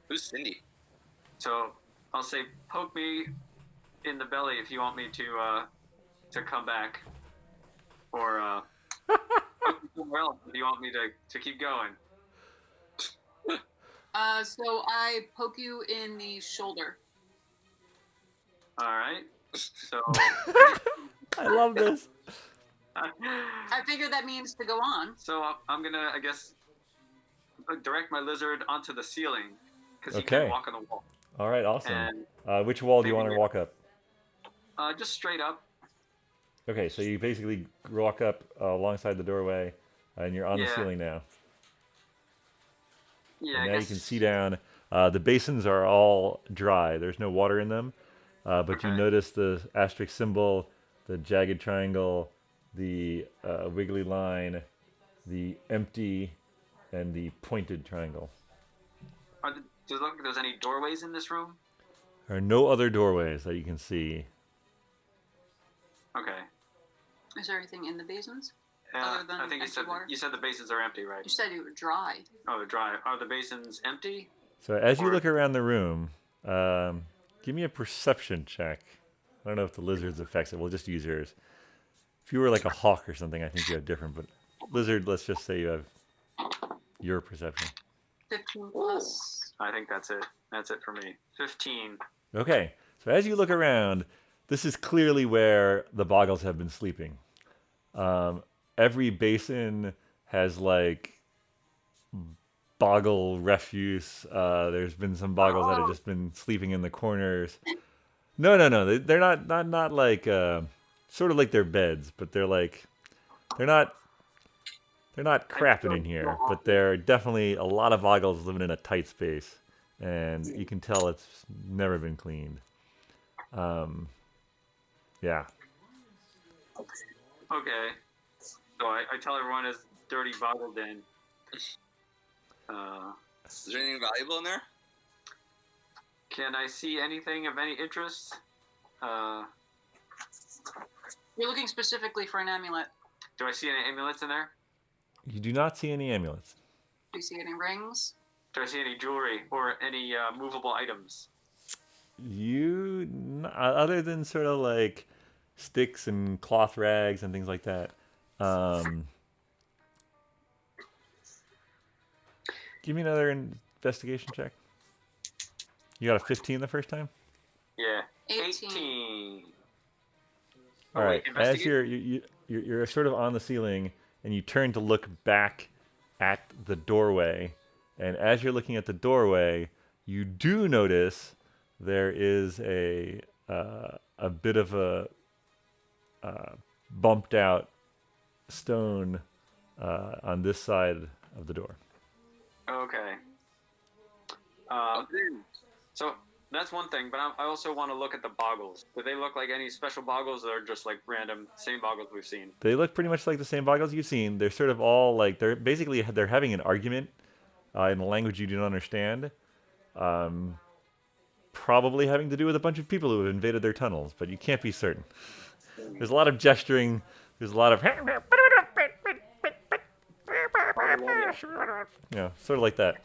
Who's Cindy? So I'll say, poke me in the belly if you want me to come back, or poke me somewhere else if you want me to keep going. So I poke you in the shoulder. All right. So I love this. I figure that means to go on. so I'm gonna, I guess, direct my lizard onto the ceiling because he Okay. can walk on the wall. All right, awesome. And Which wall do you want to maybe- walk up? just straight up. Okay, so you basically walk up alongside the doorway, and you're on the Yeah. ceiling now. Yeah, And I now guess. you can see down. The basins are all dry. There's no water in them. But you Okay. notice the asterisk symbol, the jagged triangle, the wiggly line, the empty, and the pointed triangle. Does it look like there's any doorways in this room? There are no other doorways that you can see. Okay. Is there anything in the basins? Yeah, Other than I think empty water? you said the basins are empty, right? You said you were dry. Oh, they're dry. Are the basins empty? So as you Or- look around the room, give me a perception check. I don't know if the lizards affects it. We'll just use yours. If you were like a hawk or something, I think you have different. But lizard, let's just say you have your perception. 15 plus. I think that's it. That's it for me. 15. Okay. So as you look around, this is clearly where the boggles have been sleeping. Every basin has like boggle refuse. There's been some boggles that have just been sleeping in the corners. No. They're not like sort of like their beds, but they're not crapping in here. But there are definitely a lot of boggles living in a tight space, and you can tell it's never been cleaned. Yeah. Okay. So I tell everyone it's dirty boggle den. Is there anything valuable in there? Can I see anything of any interest? You're looking specifically for an amulet. Do I see any amulets in there? You do not see any amulets. Do you see any rings? Do I see any jewelry or any movable items? Other than sort of like sticks and cloth rags and things like that. Give me another investigation check. You got a 15 the first time? Yeah. 18. Oh, All wait, right. As investigate? you're sort of on the ceiling and you turn to look back at the doorway, and as you're looking at the doorway, you do notice there is a bit of a bumped out stone on this side of the door. Okay. So that's one thing, but I also want to look at the boggles. Do they look like any special boggles, or just like random same boggles we've seen? They look pretty much like the same boggles you've seen. They're sort of all like they're having an argument in a language you don't understand. Probably having to do with a bunch of people who have invaded their tunnels, but you can't be certain. There's a lot of gesturing. There's a lot of yeah, sort of like that.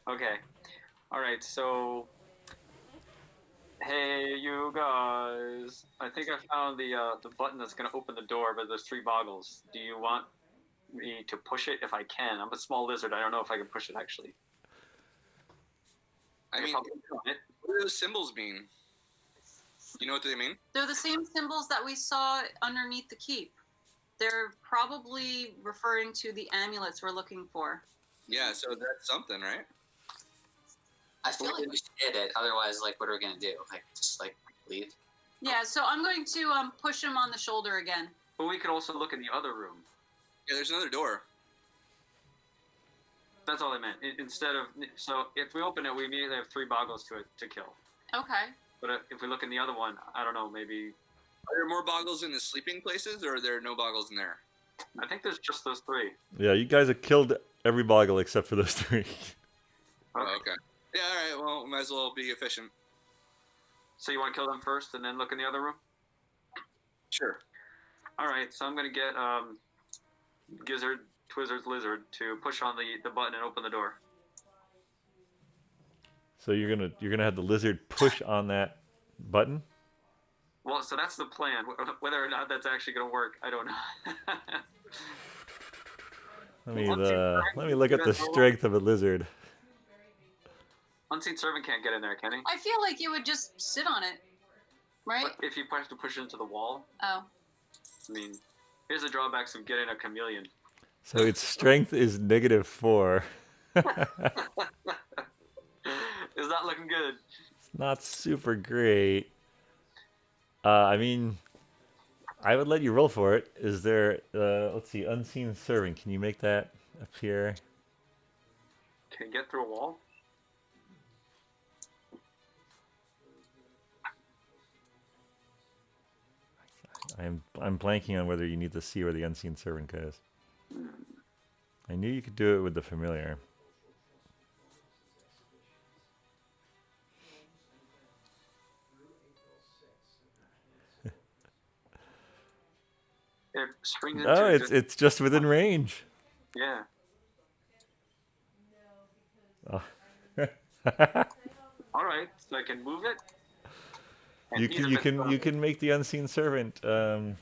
Okay. All right. So, hey, you guys. I think I found the button that's gonna open the door, but there's 3 boggles. Do you want me to push it if I can? I'm a small lizard. I don't know if I can push it actually. I mean, If I'll get on it. what do those symbols mean? You know what they mean? They're the same symbols that we saw underneath the keep. They're probably referring to the amulets we're looking for. Yeah, so that's something, right? I feel like we should hit it. Otherwise, like, what are we gonna do? Like, just like leave? Yeah, so I'm going to push him on the shoulder again. But we could also look in the other room. Yeah, there's another door. That's all I meant. Instead of so, if we open it, we immediately have 3 boggles to kill. Okay. But if we look in the other one, I don't know. Maybe Are there more boggles in the sleeping places, or are there no boggles in there? I think there's just those 3. Yeah, you guys have killed every boggle except for those 3. Oh, okay. Yeah, all right. Well, might as well be efficient. So you want to kill them first and then look in the other room? Sure. All right. So I'm gonna get Gizzard, Twizzard's lizard to push on the button and open the door. So you're gonna have the lizard push on that button. Well, so that's the plan. Whether or not that's actually gonna work, I don't know. Let me look at the strength of a lizard. Unseen servant can't get in there, can he? I feel like you would just sit on it, right? But if you have to push it into the wall, Oh. I mean, here's the drawbacks of getting a chameleon. So its strength is -4. It's not looking good. It's not super great. I mean, I would let you roll for it. Is there? Let's see, unseen servant. Can you make that appear? Can you get through a wall? I'm blanking on whether you need to see where the unseen servant goes. I knew you could do it with the familiar. springs No, into it's just within range. Yeah. Oh. All right, so I can move it. And You he's can a you bit can further. you can make the unseen servant. Oh,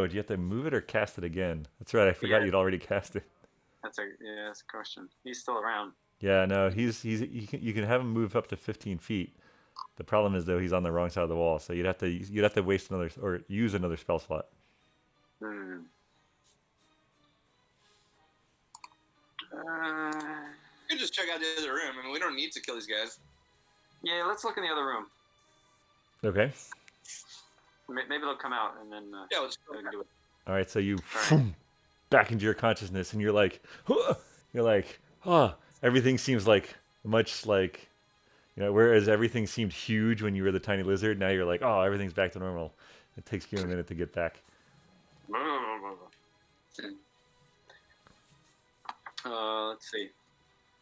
do you have to move it or cast it again? That's right. I forgot Yeah. you'd already cast it. That's a question. He's still around. Yeah, no, you can have him move up to 15 feet. The problem is though he's on the wrong side of the wall, so you'd have to waste another or use another spell slot. Hmm. You can just check out the other room. I mean, we don't need to kill these guys. Yeah, let's look in the other room. Okay. Maybe they'll come out and then Yeah, let's go. we can do it. All right, so you All back into your consciousness, and you're like, huh! You're like, oh, everything seems like much like, whereas everything seemed huge when you were the tiny lizard, now you're like, oh, everything's back to normal. It takes you a minute to get back. Let's see.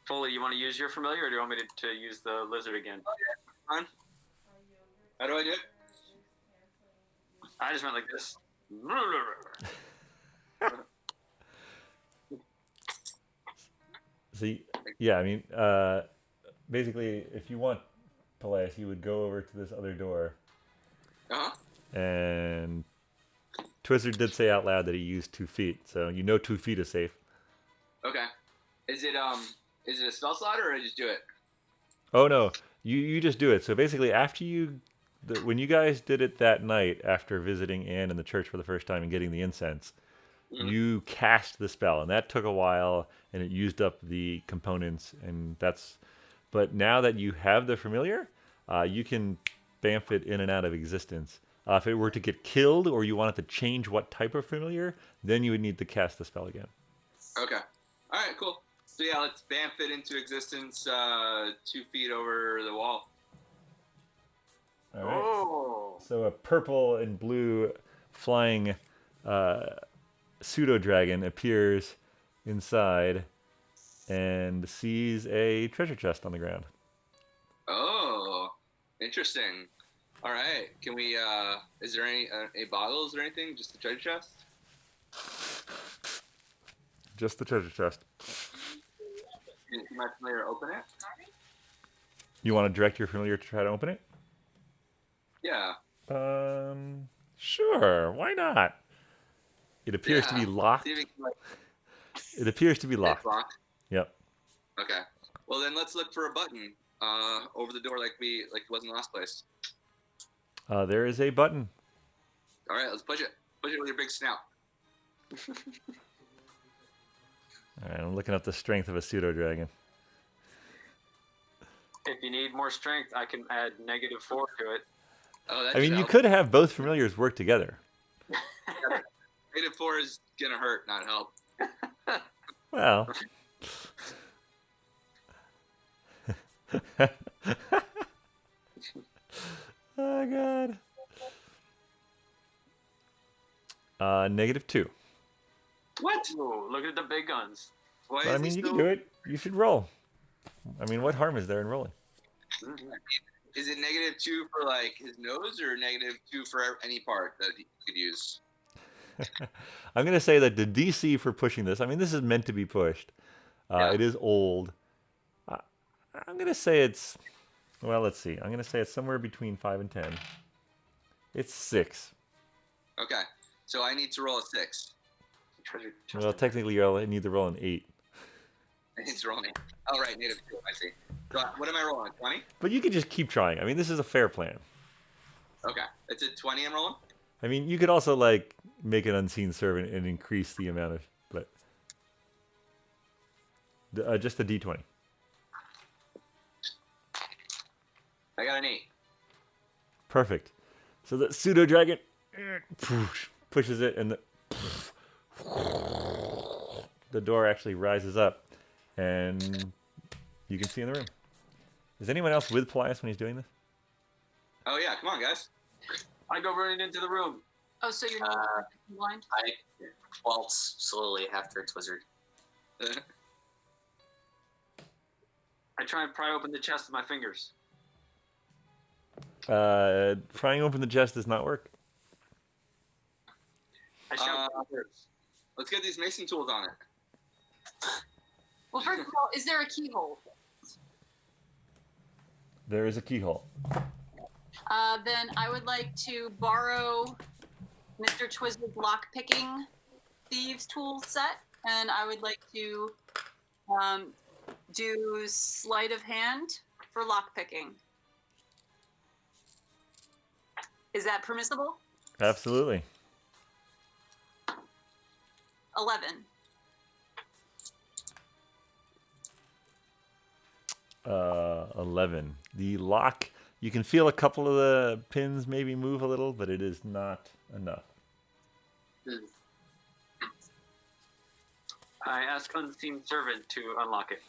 Foley, you want to use your familiar, or do you want me to use the lizard again? Fine. How do I do it? I just went like this. See, yeah, I mean, basically, if you want Peleus, you would go over to this other door, Uh-huh. and Twizzard did say out loud that he used 2 feet, so 2 feet is safe. Okay. Is it a spell slot or I just do it? Oh no, you just do it. So basically, after when you guys did it that night after visiting Anne in the church for the first time and getting the incense, Mhm. you cast the spell, and that took a while, and it used up the components, and that's. But now that you have the familiar, you can bamf it in and out of existence. If it were to get killed, or you wanted to change what type of familiar, then you would need to cast the spell again. Okay. All right, cool. So yeah, let's bamf it into existence 2 feet over the wall. All right. Oh. So a purple and blue flying pseudo dragon appears inside and sees a treasure chest on the ground. Oh, interesting. All right. Can we? Is there any bottles or anything? Just the treasure chest? Just the treasure chest. Can my familiar open it? You want to direct your familiar to try to open it? Yeah. Sure. Why not? It appears to be locked. See if we can, like, It appears to be it's locked. locked. Yep. Okay. Well, then let's look for a button over the door, like it was in the last place. There is a button. All right, let's push it. Push it with your big snout. All right, I'm looking up the strength of a pseudo dragon. If you need more strength, I can add -4 to it. Oh, that I mean, should you help. could have both familiars work together. -4 is gonna hurt, not help. Well. Oh god. -2. What? Ooh, look at the big guns. Why But, I is he mean, you still? can do it. You should roll. I mean, what harm is there in rolling? Mhm. Is it -2 for like his nose, or -2 for any part that he could use? I'm going to say that the DC for pushing this, I mean, this is meant to be pushed. Yeah. It is old. I'm going to say it's, well, let's see. I'm going to say it's somewhere between 5 and 10. It's 6. Okay, so I need to roll a 6. Treasure chest. Well, technically, you'll need to roll an 8. I need to roll an 8. Oh, right, -2. I see. So what am I rolling? 20? But you could just keep trying. I mean, this is a fair plan. Okay, it's a 20 I'm rolling? I mean, you could also, like, make an unseen servant and increase the amount of, but just the D20. I got an 8. Perfect. So the pseudo dragon pushes it, and the door actually rises up, and you can see in the room. Is anyone else with Pelias when he's doing this? Oh yeah, come on guys. I go running into the room. Oh, so you're not blind? I waltz slowly after Twizzard. I try and pry open the chest with my fingers. Prying open the chest does not work. I shout, first. Let's get these mason tools on it. Well, first of all, is there a keyhole? There is a keyhole. Then I would like to borrow Mr. Twizzler's lock-picking thieves tool set, and I would like to do sleight of hand for lock-picking. Is that permissible? Absolutely. 11. 11. The lock, you can feel a couple of the pins maybe move a little, but it is not enough. I ask Unseen Servant to unlock it.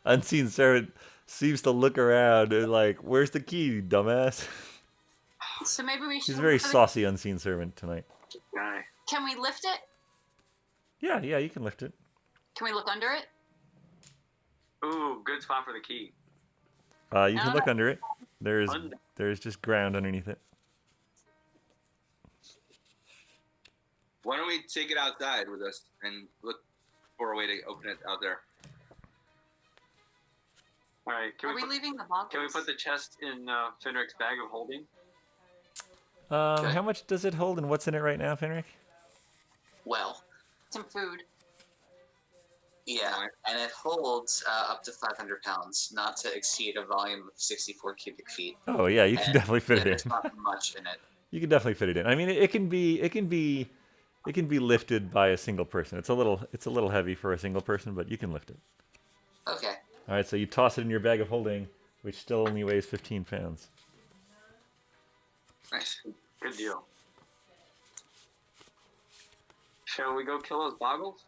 Unseen servant seems to look around and like, where's the key, you dumbass? So maybe we should. He's very saucy, unseen servant tonight. Guy. Can we lift it? Yeah, you can lift it. Can we look under it? Ooh, good spot for the key. You can look under it. There's Under. there's just ground underneath it. Why don't we take it outside with us and look for a way to open it out there? All right, Are we leaving the boggles? can we put the chest in Finrick's bag of holding? Okay. How much does it hold, and what's in it right now, Fenric? Well, some food? yeah, and it holds up to 500 pounds, not to exceed a volume of 64 cubic feet. Oh yeah, you can And, definitely fit yeah, it there's in. not much in it. You can definitely fit it in. I mean, it can be lifted by a single person. It's a little heavy for a single person, but you can lift it. Okay. All right, so you toss it in your bag of holding, which still only weighs 15 pounds. Nice. Good deal. Shall we go kill those boggles?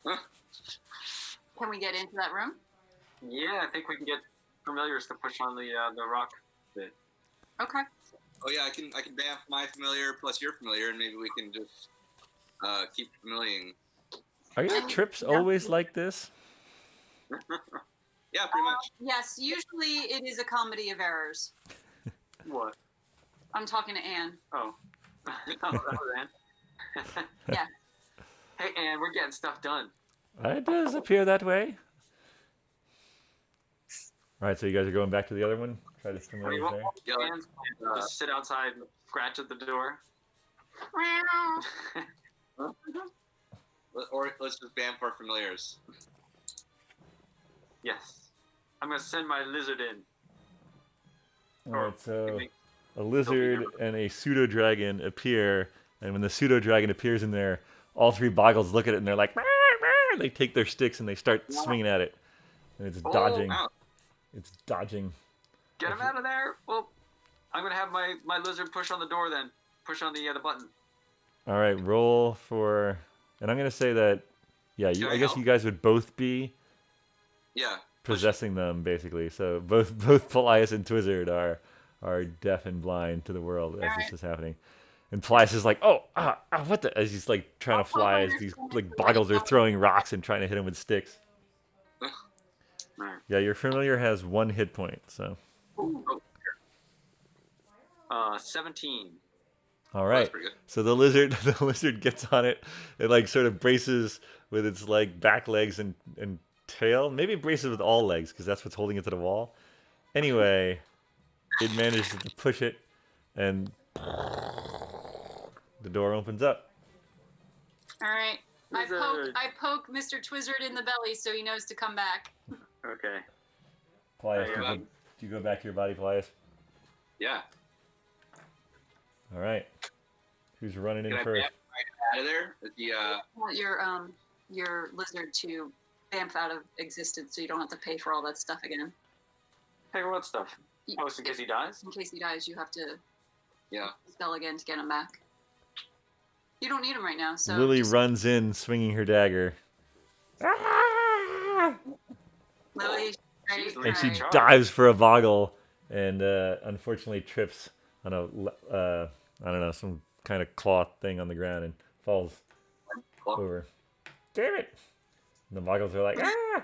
Can we get into that room? Yeah, I think we can get familiars to push on the rock bit. Okay. Oh yeah, I can bamf my familiar plus your familiar, and maybe we can just keep familiaring. Are your trips always like this? Yeah, pretty much. Yes, usually it is a comedy of errors. What? I'm talking to Anne. Oh. Oh, that was Ann. Yeah. Hey, Ann, we're getting stuff done. It does appear that way. All right, so you guys are going back to the other one. Try to I mean, familiar there. Yeah, like, Ann's just sit outside and scratch at the door. or let's just bamf our familiars. Yes. I'm going to send my lizard in. All right, so Maybe- a lizard and a pseudo dragon appear, and when the pseudo dragon appears in there, all three boggles look at it and they're like, "Meow, meow." They take their sticks and they start swinging at it, and it's dodging. Wow. It's dodging. Get him out of there. Well, I'm going to have my lizard push on the door then. Push on the button. All right, roll for, and I'm gonna say that, yeah, Can I I guess help? you guys would both be Yeah. possessing them basically. So both Polias and Twizzard are deaf and blind to the world as this is happening. And Polias is like, what the? As he's like trying to fly, as these like boggles are throwing rocks and trying to hit him with sticks. Alright. Yeah, your familiar has 1 hit point. So 17. all That's right. pretty good. So the lizard gets on it. It like sort of braces with its like back legs and tail. Maybe it braces with all legs because that's what's holding it to the wall. Anyway, it manages to push it, and the door opens up. All right. Lizard. I poke Mr. Twizzard in the belly so he knows to come back. Okay. Plias, Yeah. do you go back to your body, Plias? Yeah. All right. Who's running in Can I first? bamf right out of there? With the I want your lizard to bamf out of existence so you don't have to pay for all that stuff again. Hey, what stuff? Oh, so in case he dies? In case he dies, you have to yeah. spell again to get him back. You don't need him right now, so Lily just- runs in, swinging her dagger, Lily, ready? She's and she Alright. dives for a boggle, and unfortunately trips on I don't know, some kind of cloth thing on the ground and falls over. Damn it! And the boggles are like, ah!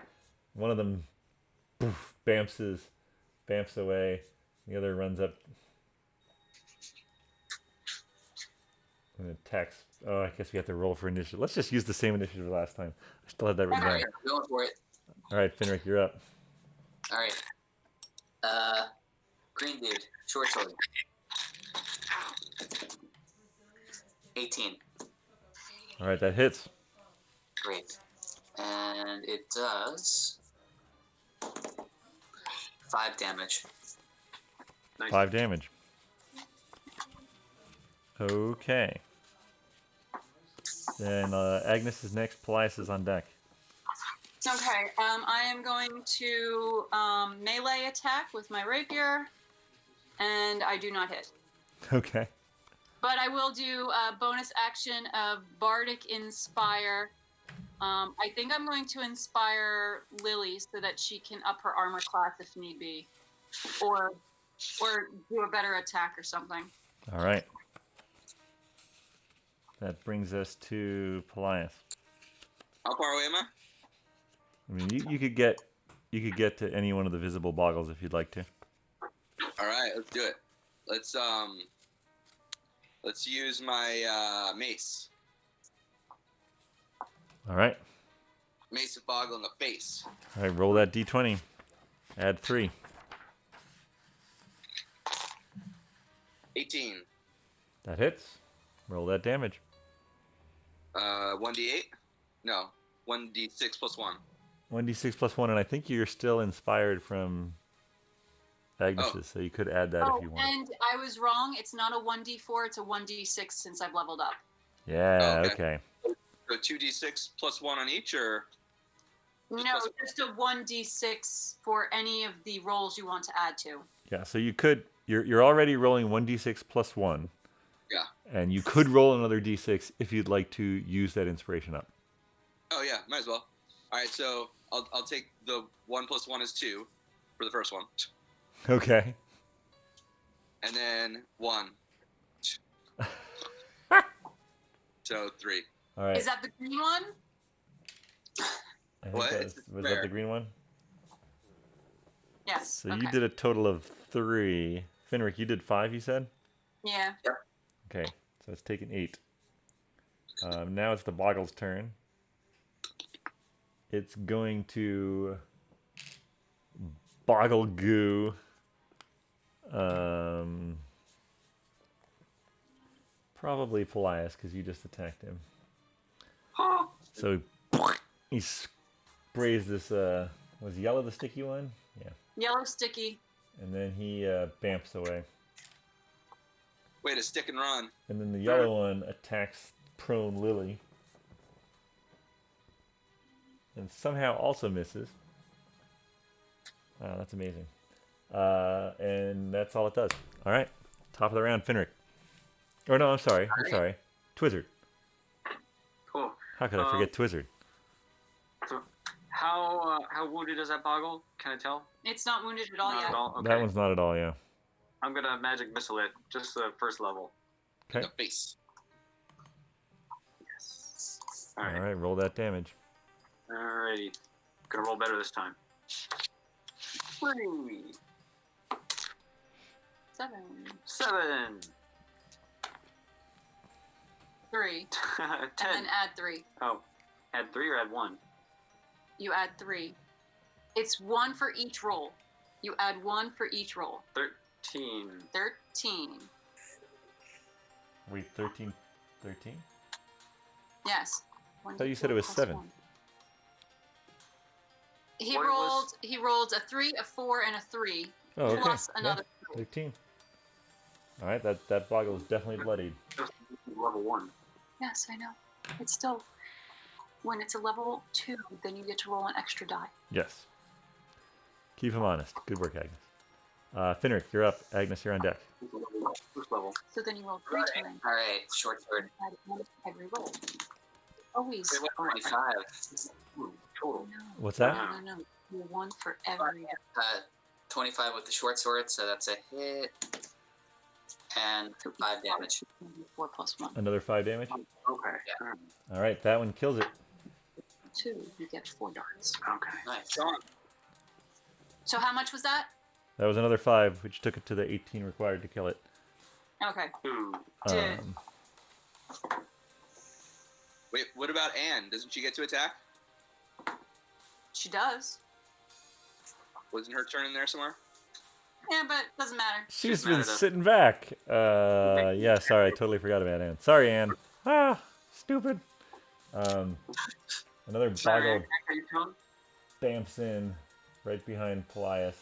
One of them poof, bamfs away. The other runs up. And attacks. Oh, I guess we have to roll for initiative. Let's just use the same initiative as last time. I still have that written All down. right, going for it. All right, Finrick, you're up. All right. Green dude, short sword. 18. All right, that hits. Great. And it does 5 damage. Nice. 5 damage. Okay. Then Agnes is next. Polias is on deck. Okay, I am going to melee attack with my rapier, and I do not hit. Okay. But I will do a bonus action of Bardic Inspire. I think I'm going to inspire Lily so that she can up her armor class if need be, or do a better attack or something. All right. That brings us to Polias. How far away am I? I mean, you could get to any one of the visible boggles if you'd like to. All right, let's do it. Let's use my mace. All right. Mace of Boggle in the face. All right. Roll that d20. Add 3. 18. That hits. Roll that damage. 1d8? No, 1d6 plus 1. 1d6 plus 1, and I think you're still inspired from Agnes's, so you could add that if you want. And I was wrong. It's not a 1d4, it's a 1d6 since I've leveled up. Yeah, Okay. okay. So 2d6 plus 1 on each, or? No, plus- just a 1d6 for any of the rolls you want to add to. Yeah, so you're already rolling 1d6 plus 1. Yeah. And you could roll another d6 if you'd like to use that inspiration up. Oh yeah, might as well. All right, so I'll take the 1 plus 1 is 2 for the first one, Okay. and then 1. So 3. All right. Is that the green one? I think What? that It's was that fair. the green one? Yes. So okay. you did a total of 3. Finrick, you did 5, you said? Yeah. Okay, so it's taken 8. Now it's the Boggle's turn. It's going to Boggle Goo. Probably Polias, because you just attacked him. Huh. So he sprays this, was yellow the sticky one? Yeah. Yellow sticky. And then he bamps away. Way to stick and run. And then the yellow one attacks prone Lily. And somehow also misses. Wow, that's amazing. And that's all it does. All right. Top of the round, Finrick. Or no, I'm sorry. Twizzard. Cool. How could I forget Twizzard? So, how wounded is that Boggle? Can I tell? It's not wounded at all Not yet. at all. Okay. That one's not at all, yeah. I'm gonna magic missile it, just the first level. Okay. The face. Yes. All All right. right, roll that damage. Alrighty. Gonna roll better this time. 3, 7, 7, 3, 10. and then add 3. Oh, add 3 or add 1? You add 3. It's 1 for each roll. You add 1 for each roll. 13. 13. Wait, 13? 13? Yes. I thought you said it was 7. He What rolled. was- He rolled a 3, a 4, and a 3, Oh, okay. plus Yeah, another 3. 13. All right, that Boggle is definitely bloodied. Just level 1. Yes, I know. It's still. When it's a level 2, then you get to roll an extra die. Yes. Keep him honest. Good work, Agnes. Finrick, you're up. Agnes, you're on deck. First level. So then you roll 3 times. All right, short sword. Add 1 to every roll. Always. Wait, what, 25. Total. No. What's that? No. You're 1 for every. 25 with the short sword, so that's a hit. And 5 damage. 4 plus 1. Another 5 damage? Okay. Yeah. Alright. All right, that one kills it. 2, you get 4 darts. Okay. Nice. So how much was that? That was another 5, which took it to the 18 required to kill it. Okay. 2. Did- Um, Wait, what about Anne? Doesn't she get to attack? She does. Wasn't her turn in there somewhere? Yeah, but doesn't matter. She's mad been at us. sitting back. Yeah, sorry, I totally forgot about Anne. Sorry, Anne. Ah, stupid. Another Sorry, boggle Anne, are you coming? bamps in right behind Polias.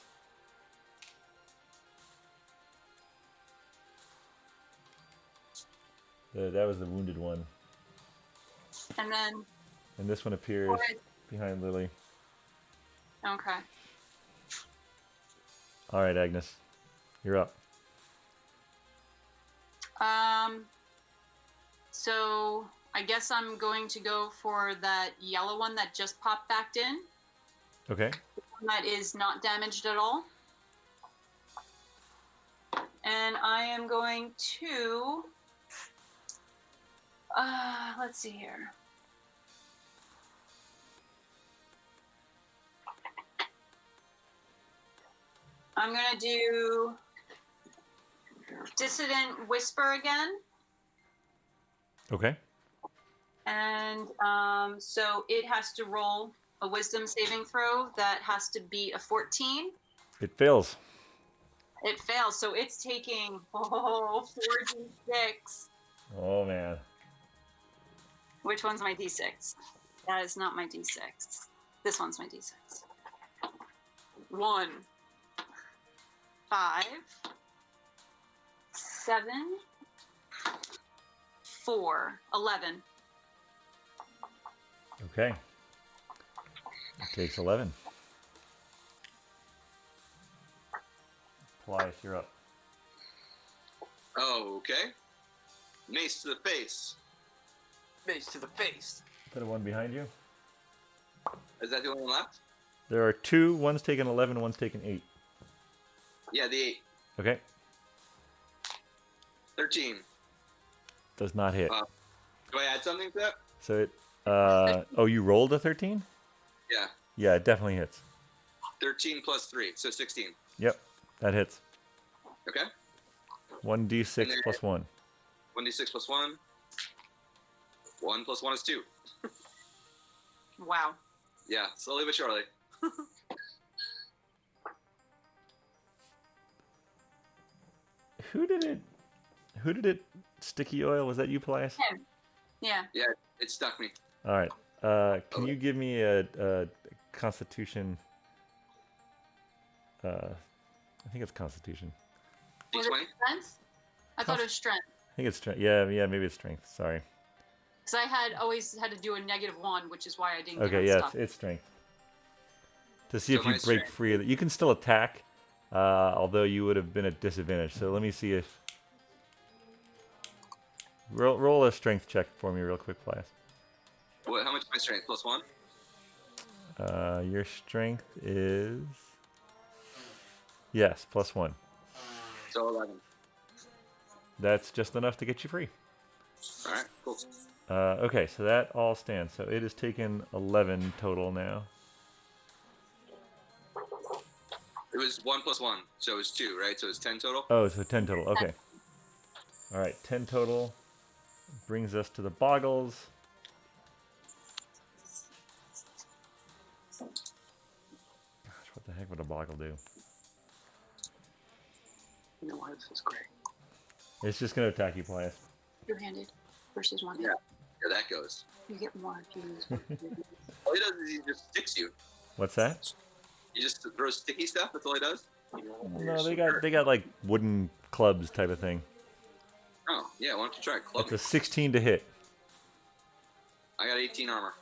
That was the wounded one. And then, And this one appears Alright. behind Lily. okay. All right, Agnes. You're up. So I guess I'm going to go for that yellow one that just popped back in. Okay. That is not damaged at all. And I am going to, let's see here. I'm going to do Dissident Whisper again. Okay. And so it has to roll a wisdom saving throw that has to be a 14. It fails. It fails, so it's taking 4d6. Oh, man. Which one's my d6? That is not my d6. This one's my d6. 1, 5, 7, 4, 11. Okay. It takes 11. Polias, you're up. Oh, okay. Mace to the face. Mace to the face. Is that the one behind you? Is that the only one left? There are two. One's taken 11, one's taken 8. Yeah, the 8. Okay. 13. Does not hit. Do I add something to that? So it. Oh, you rolled a 13? Yeah. Yeah, it definitely hits. 13 plus 3, so 16. Yep, that hits. Okay. 1d6 And then- plus 1. 1d6 plus 1. 1 plus 1 is 2. Wow. Yeah, slowly but surely. Who did it sticky oil? Was that you, Polias? Yeah. Yeah, it stuck me. All right. Can you give me a Constitution? I think it's Constitution. Was it D20? strength? I thought it was strength. I think it's strength. Yeah, maybe it's strength. Sorry. Because I had always had to do a -1, which is why I didn't Okay, get yeah, unstuck. it's strength. To see So if you my break strength- free of it. You can still attack, although you would have been at disadvantage. So let me see if. Roll a strength check for me, real quick, Polias. What? How much is my strength? Plus 1? Your strength is. Yes, plus 1. So 11. That's just enough to get you free. Alright, cool. Okay, so that all stands. So it has taken 11 total now. It was 1 plus 1, so it was 2, right? So it's 10 total? Oh, so 10 total. Okay. All right, 10 total brings us to the boggles. Gosh, what the heck would a boggle do? You know why this is great. It's just going to attack you, Polias. Two-handed versus one. Yeah. Here that goes. You get more if you use one. All he does is he just sticks you. What's that? He just throws sticky stuff, that's all he does? No, they got like wooden clubs type of thing. Oh, yeah, why don't you try it? Club It's me. a 16 to hit. I got 18 armor.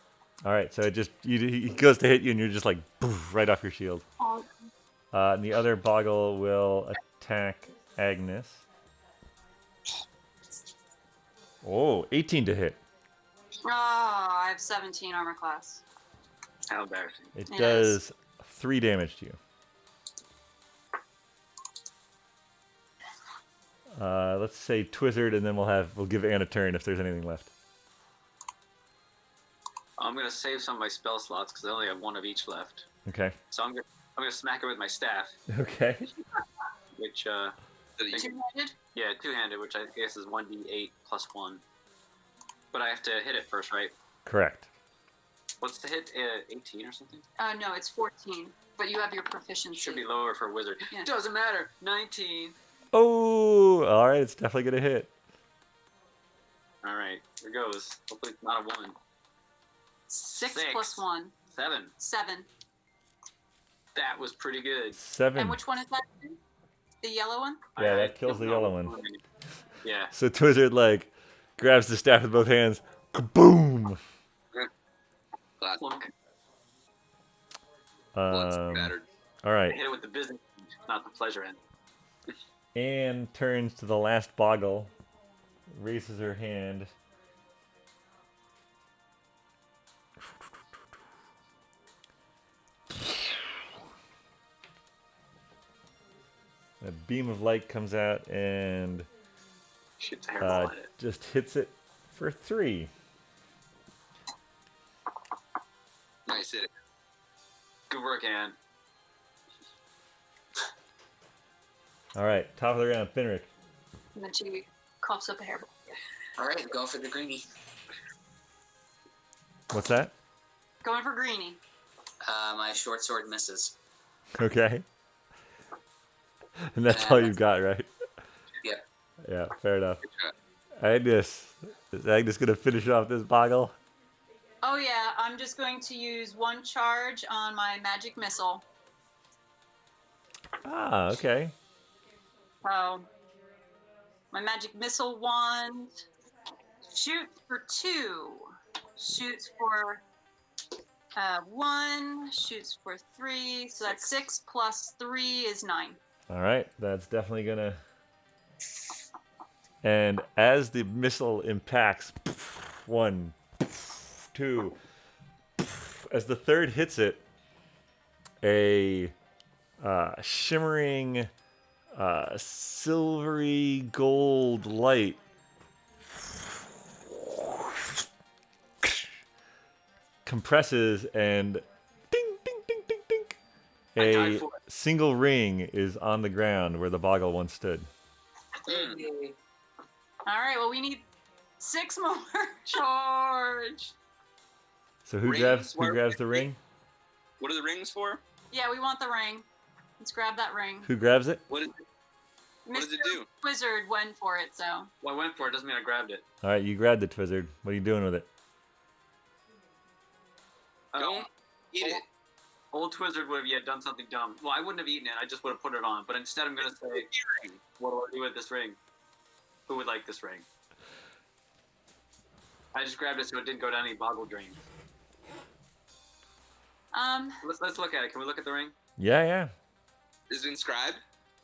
All right, so it just he goes to hit you and you're just like poof, right off your shield. Oh, And the other boggle will attack Agnes. Oh, 18 to hit. I have 17 armor class. How embarrassing. It Yes. does 3 damage to you. Let's say Twizzard, and then we'll give Anne a turn if there's anything left. I'm gonna save some of my spell slots because I only have one of each left. Okay. So I'm gonna smack her with my staff, Okay. which So you- Two-handed? yeah, two-handed, which I guess is 1d8 plus 1. But I have to hit it first, right? Correct. What's the hit? 18 or something? No, it's 14, but you have your proficiency. Should be lower for a wizard. Yeah. Doesn't matter. 19. Oh, all right. It's definitely gonna hit. All right, here goes. Hopefully it's not a 1. 6 plus 1. 7. 7. That was pretty good. 7. And which one is that? The yellow one? Yeah, I that kills don't the know. yellow one. Yeah. So Twizzard like grabs the staff with both hands. Kaboom! Class. Plunk. Blood's Um, battered. all I right. hit it with the business end, not the pleasure end. Anne turns to the last boggle, raises her hand. A beam of light comes out and Shoots a hairball at it. just hits it for 3. Nice hit. Good work, Ann. All right, top of the round, Finric. And then she coughs up a hairball. All right, go for the greenie. What's that? Going for greenie. My short sword misses. Okay. And that's all you've got, right? Yep. Yeah, fair enough. Good shot. Agnes, is Agnes gonna finish off this boggle? Oh yeah, I'm just going to use 1 charge on my magic missile. Ah, okay. So my magic missile wand shoots for 2, shoots for 1, shoots for 3. So that's 6 plus 3 is 9. All right, that's definitely gonna. And as the missile impacts, 1, 2, as the third hits it, a shimmering, silvery gold light compresses and ding, ding, ding, ding, ding. I died A for single ring is on the ground where the boggle once stood. All right, well we need 6 more charge. So who Rings? grabs Where- the ring? What are the rings for? Yeah, we want the ring. Let's grab that ring. Who grabs it? What does it do? Wizard went for it, so. Well, I went for it. Doesn't mean I grabbed it. All right, you grabbed it, Twizzard. What are you doing with it? Don't eat it. Old Twizzard would have done something dumb. Well, I wouldn't have eaten it. I just would have put it on. But instead, I'm going to say, what do I do with this ring? Who would like this ring? I just grabbed it so it didn't go down any boggle drain. Let's look at it. Can we look at the ring? Yeah, yeah. Is it inscribed?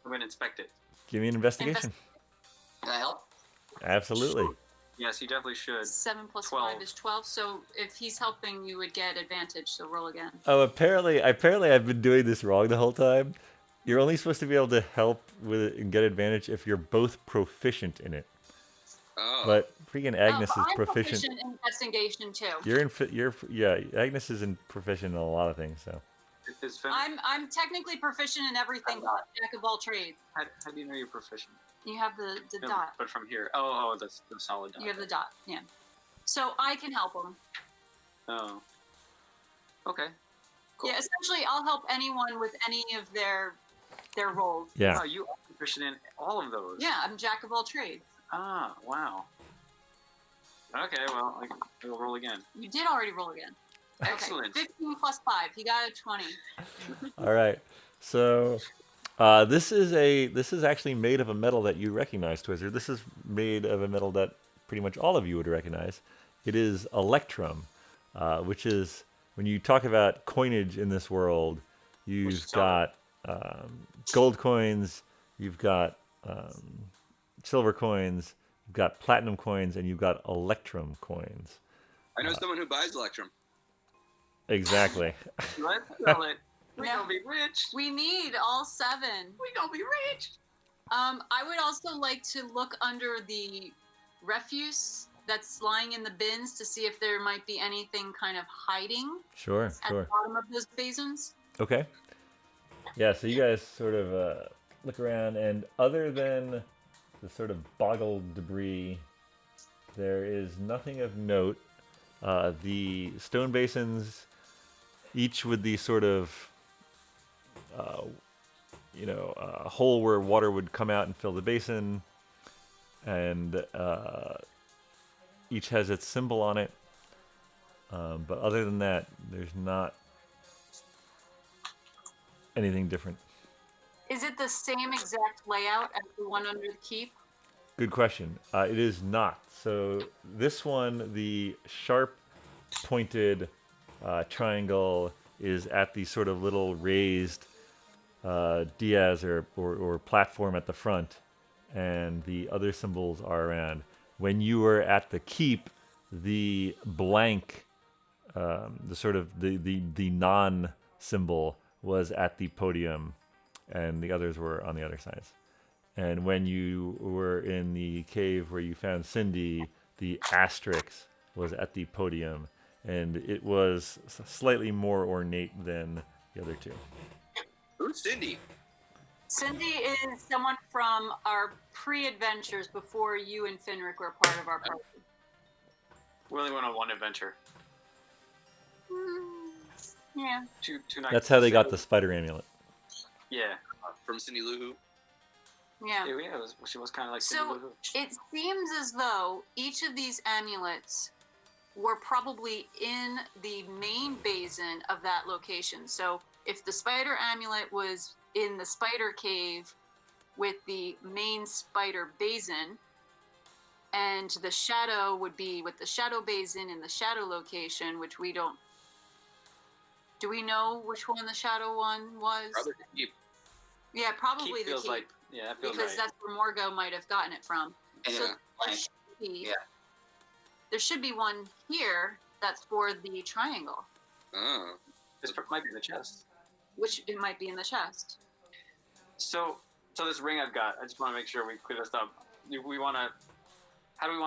I'm going to inspect it. Give me an investigation. Can I help? Absolutely. Yes, you definitely should. 7 plus 12. 5 is 12. So if he's helping, you would get advantage. So roll again. Oh, apparently I've been doing this wrong the whole time. You're only supposed to be able to help with it and get advantage if you're both proficient in it. Oh. But freaking Agnes but is I'm proficient. in investigation too. Yeah. Agnes is proficient in a lot of things. So Is Finn, I'm technically proficient in everything, but jack of all trades. how do you know you're proficient? You have the No, dot. But from here. Oh, that's the solid dot. You have the dot. Yeah. So I can help him. Oh. Okay. Cool. Yeah. Essentially, I'll help anyone with any of their roles. yeah. Wow, you are proficient in all of those. Yeah, I'm jack of all trades. Ah, wow. Okay, well, I will roll again. You did already roll again. Excellent. Okay. 15 plus 5. He got a 20. All right. So this is actually made of a metal that you recognize, Twizzard. This is made of a metal that pretty much all of you would recognize. It is electrum, which is when you talk about coinage in this world, you've is got gold coins, you've got silver coins, you've got platinum coins, and you've got electrum coins. I know someone who buys Electrum. Exactly. Let's sell it. We Yeah. gonna be rich. We need all 7. We gonna be rich. I would also like to look under the refuse that's lying in the bins to see if there might be anything kind of hiding Sure, at sure. the bottom of those basins. Okay. Yeah, so you guys sort of look around, and other than the sort of boggled debris There is nothing of note. The stone basins, each with the sort of, hole where water would come out and fill the basin, and each has its symbol on it. But other than that, there's not anything different. Is it the same exact layout as the one under the keep? Good question. It is not. So this one, the sharp pointed triangle is at the sort of little raised Diaz or platform at the front, and the other symbols are around. When you were at the keep, the blank, the sort of the non symbol was at the podium, and the others were on the other sides. And when you were in the cave where you found Cindy, the asterisk was at the podium, and it was slightly more ornate than the other two. Who's Cindy? Cindy is someone from our pre-adventures before you and Finrick were part of our party. We only went on one adventure. Yeah. Two nights. That's how they got the spider amulet. Yeah. From Cindy Lou Who? Yeah. She was kind of like So Cindy Lou Who. it seems as though each of these amulets were probably in the main basin of that location. So if the spider amulet was in the spider cave with the main spider basin, and the shadow would be with the shadow basin in the shadow location, which we don't. Do we know which one the shadow one was? Probably the keep. Yeah, probably Keep the feels keep, like, yeah, that feels because right. that's where Morgo might have gotten it from. And So yeah, there like, should be, yeah. there should be one here that's for the triangle, Oh. This might be in the chest. which it might be in the chest. So this ring I've got, I just want to make sure we clear this up. How do we want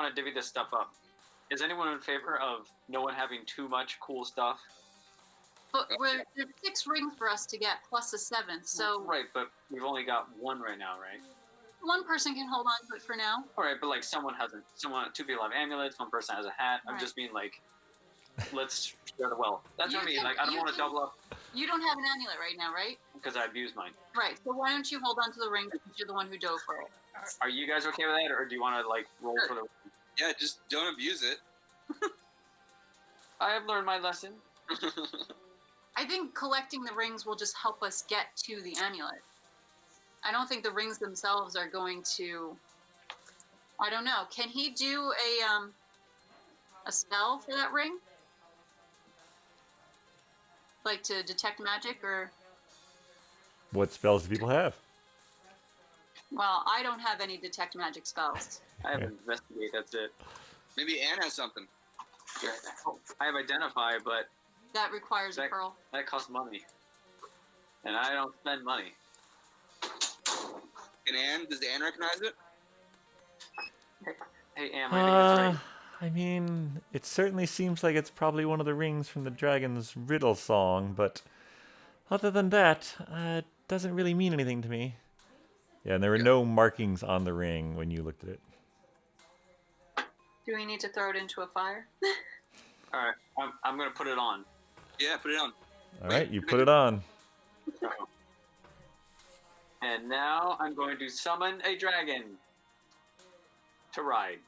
to divvy this stuff up? Is anyone in favor of no one having too much cool stuff? But there's 6 rings for us to get, plus a 7th. So Right, but we've only got one right now, right? one person can hold on to it for now. All right, but like two people have amulets, one person has a hat. I'm Right. just being like, let's share the wealth. That's what I mean. Like, I don't want to double up You don't have an amulet right now, right? because I've used mine. Right. So why don't you hold on to the ring because you're the one who dove for it? Are you guys okay with that, or do you want to like roll for the? Yeah, just don't abuse it. I have learned my lesson. I think collecting the rings will just help us get to the amulet. I don't think the rings themselves are going to. I don't know. Can he do a spell for that ring? Like to detect magic, or? What spells do people have? Well, I don't have any detect magic spells. I have investigate. That's it. Maybe Anne has something. Be right back. I have identify, but That requires a pearl. that costs money, and I don't spend money. Does Anne recognize it? Hey, Am, I think that's right. I mean, it certainly seems like it's probably one of the rings from the Dragon's Riddle song, but other than that, it doesn't really mean anything to me. Yeah, and there were no markings on the ring when you looked at it. Do we need to throw it into a fire? All right, I'm gonna put it on. Yeah, put it on. All right, you put it on. And now I'm going to summon a dragon to ride.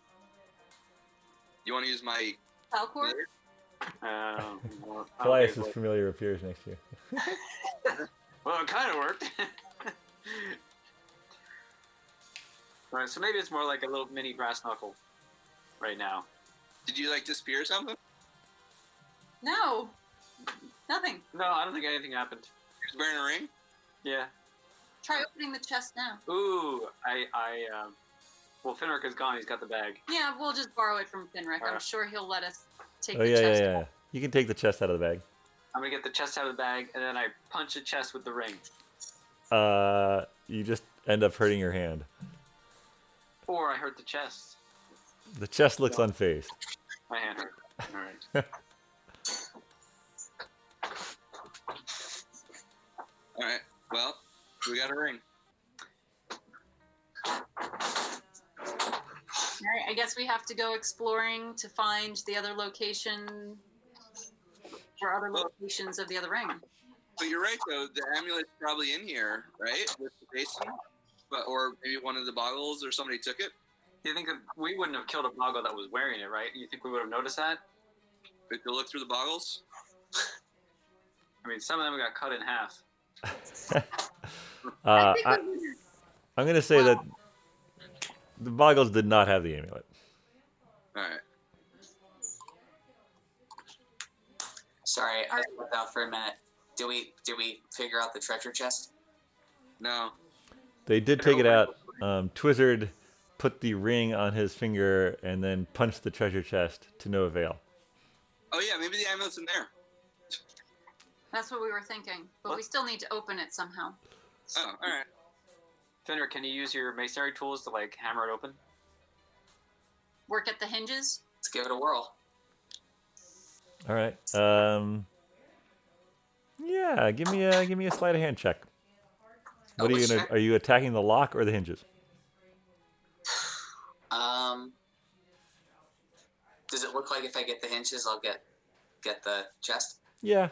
You want to use my... Falcor? Elias's familiar appears next to you. Well, it kind of worked. All right, so maybe it's more like a little mini brass knuckle right now. Did you, like, disappear or something? No. Nothing. No, I don't think anything happened. You're just wearing a ring? Yeah. Try opening the chest now. Ooh, well, Finrick is gone. He's got the bag. Yeah, we'll just borrow it from Finrick. I'm Alright. sure he'll let us take Oh, the yeah, chest. yeah. You can take the chest out of the bag. I'm gonna get the chest out of the bag, and then I punch the chest with the ring. You just end up hurting your hand. Or I hurt the chest. The chest looks unfazed. My hand hurt. All right. All right. Well, we got a ring. All right, I guess we have to go exploring to find the other location or other locations of the other ring. But you're right, though. The amulet's probably in here, right? With the basin? Or maybe one of the boggles or somebody took it? You think that we wouldn't have killed a boggle that was wearing it, right? You think we would have noticed that? We could look through the boggles? I mean, some of them got cut in half. I think I'm going to say that the boggles did not have the amulet. All right. Sorry, I stepped out for a minute. Did we figure out the treasure chest? No. They did take it out. Twizzard put the ring on his finger and then punched the treasure chest to no avail. Oh, yeah, maybe the amulet's in there. that's what we were thinking, but we still need to open it somehow. Oh, all right. Fenrir, can you use your masonry tools to like hammer it open? Work at the hinges. Let's give it a whirl. All right. Yeah, give me a sleight of hand check. What are you which gonna? check? Are you attacking the lock or the hinges? Does it look like if I get the hinges, I'll get the chest? Yeah.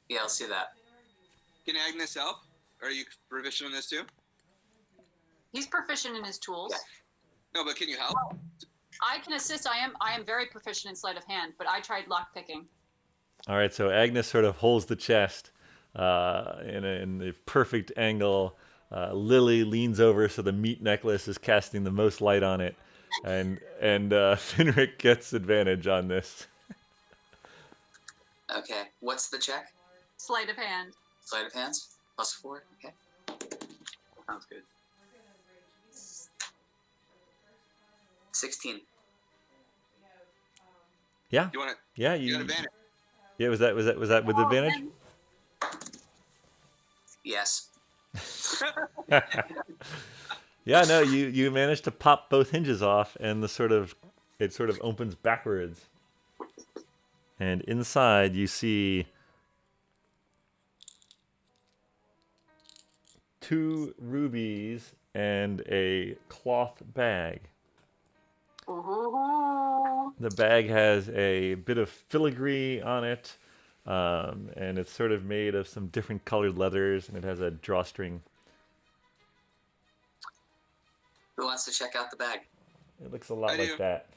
Yeah, I'll see that. Can Agnes help? Are you proficient in this too? He's proficient in his tools. Yeah. No, but can you help? I can assist. I am very proficient in sleight of hand, but I tried lock picking. All right. So Agnes sort of holds the chest in the perfect angle. Lily leans over so the meat necklace is casting the most light on it, and Finric gets advantage on this. Okay, what's the check? Sleight of hand. Sleight of hands? +4? Okay. Sounds good. 16. Yeah. You want to? Yeah. You got You. advantage. Yeah. Was that with advantage? Yes. Yeah, no, you managed to pop both hinges off, and it sort of opens backwards, and inside you see 2 rubies and a cloth bag. Ooh. The bag has a bit of filigree on it, and it's sort of made of some different colored leathers, and it has a drawstring. Who wants to check out the bag? It looks a lot I like do. that.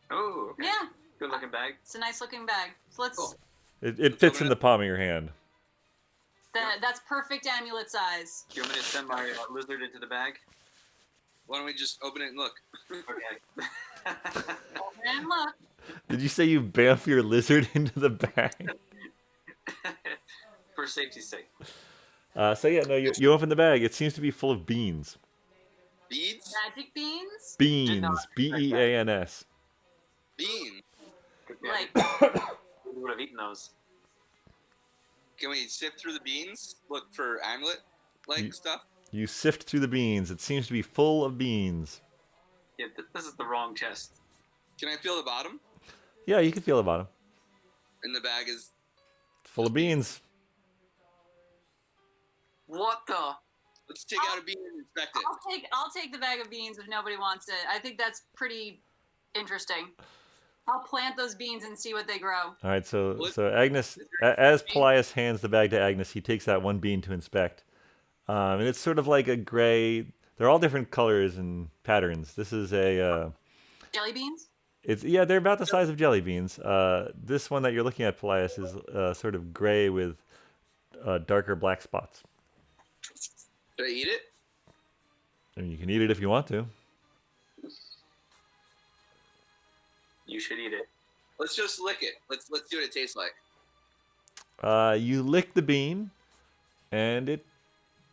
Oh, okay. Yeah, Good looking bag. it's a nice looking bag. So let's. Cool. It fits in the palm of your hand. That's perfect amulet size. Do you want me to send my lizard into the bag? Why don't we just open it and look? Okay. And look, Did you say you bamf your lizard into the bag? For safety's sake. So yeah, no, you open the bag. It seems to be full of beans. Beads? magic beans. Beans. not Beans. Bean. Like We would have eaten those. Can we sift through the beans? Look for amulet-like stuff? You sift through the beans. It seems to be full of beans. Yeah, this is the wrong chest. Can I feel the bottom? Yeah, you can feel the bottom. And the bag is... Full of beans. What the? Let's take out a bean and inspect it. I'll take the bag of beans if nobody wants it. I think that's pretty interesting. I'll plant those beans and see what they grow. All right, so What- Agnes, as Polias hands the bag to Agnes, he takes out one bean to inspect, and it's sort of like a gray. They're all different colors and patterns. This is a. Jelly beans? They're about the size of jelly beans. This one that you're looking at, Polias, is sort of gray with darker black spots. Should I eat it? I mean, you can eat it if you want to. You should eat it. Let's just lick it. Let's see what it tastes like. You lick the bean, and it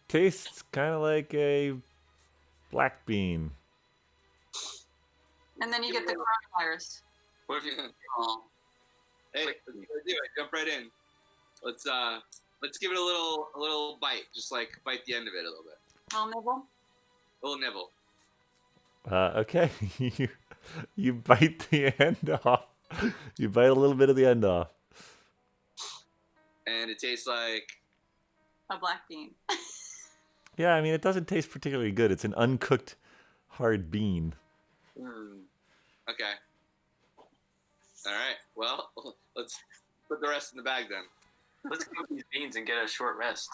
tastes kind of like a black bean. And then you get the coronavirus. What if you? Oh, Hey, let's do it. Jump right in. Let's give it a little bite. Just like bite the end of it a little bit. Little nibble? A little nibble. Okay, you bite the end off. You bite a little bit of the end off. And it tastes like... A black bean. Yeah, I mean, it doesn't taste particularly good. It's an uncooked hard bean. Okay. All right. Well, let's put the rest in the bag then. Let's cook these beans and get a short rest.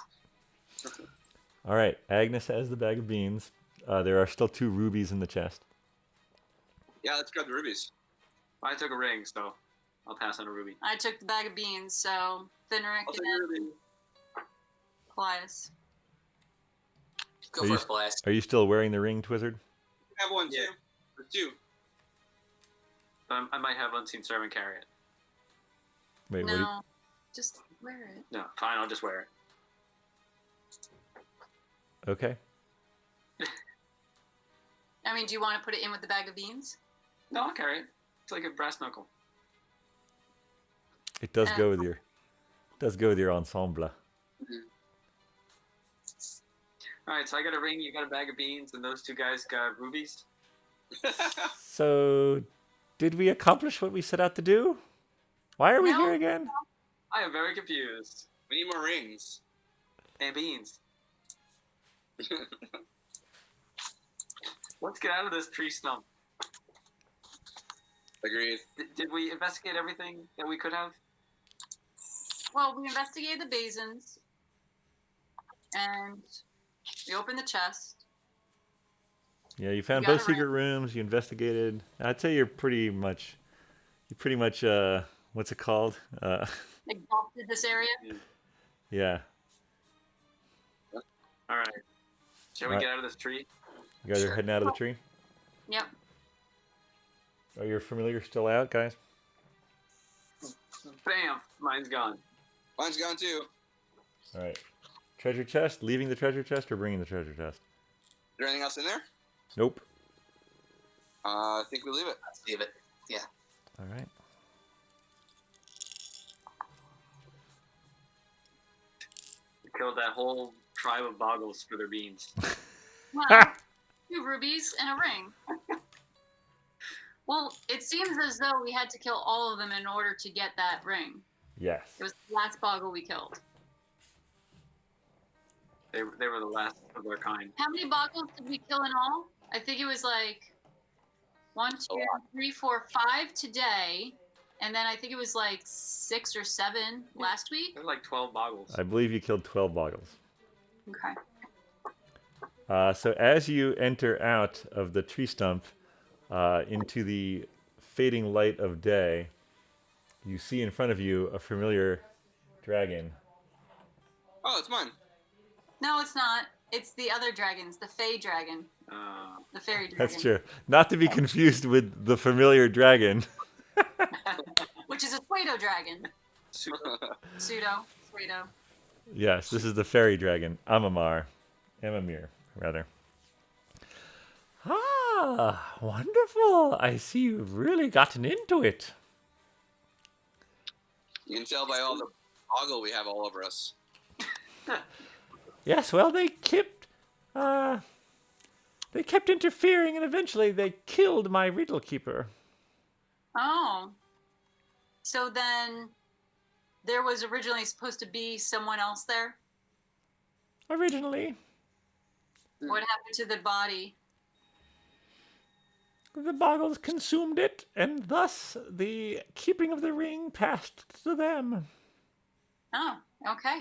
All right. Agnes has the bag of beans. There are still 2 rubies in the chest. Yeah, let's grab the rubies. I took a ring, so I'll pass on a ruby. I took the bag of beans, so Finrick I'll take a and ruby. Plias. Go Are for you- it, Blast. Are you still wearing the ring, Twizzard? I have one too. Yeah. There's 2. I might have unseen servant carry it. Wait, No, what? just wear it. No, fine. I'll just wear it. Okay. I mean, do you want to put it in with the bag of beans? No, I'll carry it. It's like a brass knuckle. It does go with your. It does go with your ensemble. All right, so I got a ring. You got a bag of beans, and those 2 guys got rubies. So, did we accomplish what we set out to do? Why are we No. here again? I am very confused. We need more rings. And beans. Let's get out of this tree stump. Agreed. Did we investigate everything that we could have? Well, we investigated the basins, and we opened the chest. Yeah, you found got both it right. secret rooms. You investigated. I'd say you're pretty much. What's it called? Exhausted this area. Yeah. All right. Shall we All right. get out of this tree? You guys are heading out of the tree. Yep. Are your familiar still out, guys? Bam! Mine's gone. Mine's gone too. All right. Treasure chest. Leaving the treasure chest or bringing the treasure chest? Is there anything else in there? Nope. I think we leave it. Let's leave it. Yeah. All right. We killed that whole tribe of boggles for their beans. Well, 2 rubies and a ring. Well, it seems as though we had to kill all of them in order to get that ring. Yes. It was the last boggle we killed. They were the last of their kind. How many boggles did we kill in all? I think it was like 1, 2, 3, 4, 5 today, and then I think it was like 6 or 7 last week. They're like 12 boggles. I believe you killed 12 boggles. Okay. So as you enter out of the tree stump into the fading light of day, you see in front of you a familiar dragon. Oh, it's mine. No, it's not. It's the other dragons, the Fey dragon, the fairy dragon. That's true. Not to be confused with the familiar dragon. Which is a pseudo dragon. Super. Pseudo. Yes, this is the fairy dragon, Amamir, rather. Ah, wonderful. I see you've really gotten into it. You can tell by all the boggle we have all over us. Yes, well, they kept interfering, and eventually they killed my riddle keeper. Oh. So then there was originally supposed to be someone else there? Originally, What happened to the body? the boggles consumed it, and thus the keeping of the ring passed to them. Oh, okay.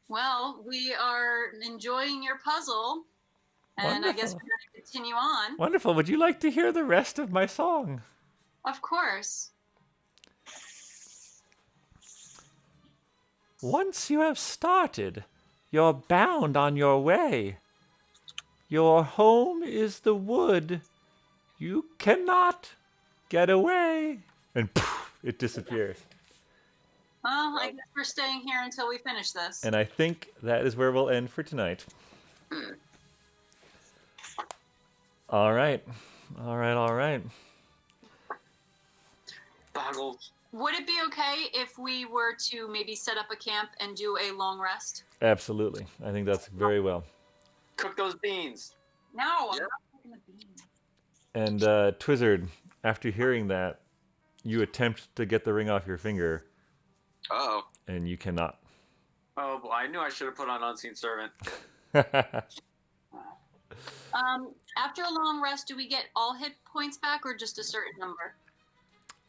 Well, we are enjoying your puzzle, and I guess Wonderful. we're going to continue on. Wonderful. Would you like to hear the rest of my song? Of course. Once you have started, you're bound on your way. Your home is the wood. You cannot get away. And poof, it disappears. Well, I guess we're staying here until we finish this. And I think that is where we'll end for tonight. All right. All right. Boggles. Would it be okay if we were to maybe set up a camp and do a long rest? Absolutely. I think that's very well. Cook those beans. No, I'm Yeah. not cooking the beans. And Twizzard, after hearing that, you attempt to get the ring off your finger, Oh. and you cannot. Oh boy, I knew I should have put on unseen servant. After a long rest, do we get all hit points back or just a certain number?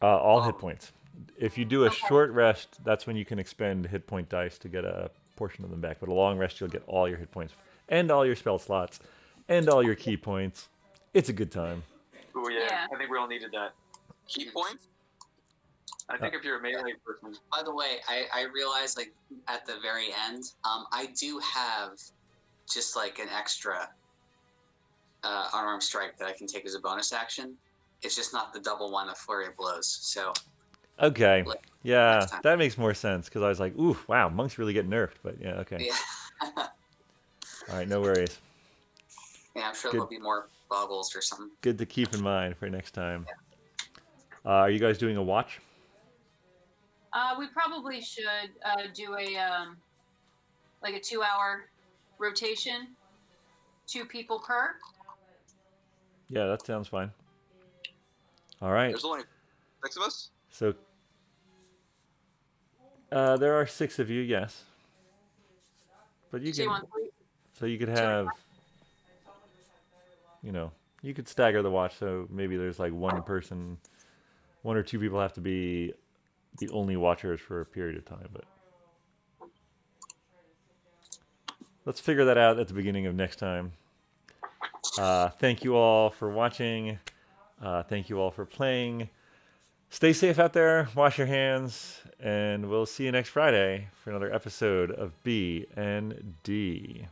All hit points. If you do a Okay. short rest, that's when you can expend hit point dice to get a portion of them back. But a long rest, you'll get all your hit points and all your spell slots and all your key points. It's a good time. Oh yeah. Yeah. I think we all needed that. Key points. I think if you're a melee person, By the way, I realized like at the very end, I do have just like an extra unarmed strike that I can take as a bonus action. It's just not the double one of flurry of blows. So Okay. Like, Yeah, next time. that makes more sense because I was like, ooh, wow, monks really get nerfed. But yeah, okay. yeah, All right, no worries. yeah, I'm sure Good. there'll be more boggles or something. Good to keep in mind for next time. Are you guys doing a watch? We probably should do a like a 2-hour rotation, 2 people per. Yeah, that sounds fine. All right. There's only 6 of us. So there are 6 of you, yes. But you So you can, want 3? so you could have, you know, you could stagger the watch. So maybe there's like one or 2 people have to be the only watchers for a period of time. But let's figure that out at the beginning of next time. Thank you all for watching. Thank you all for playing. Stay safe out there. Wash your hands, and we'll see you next Friday for another episode of B and D.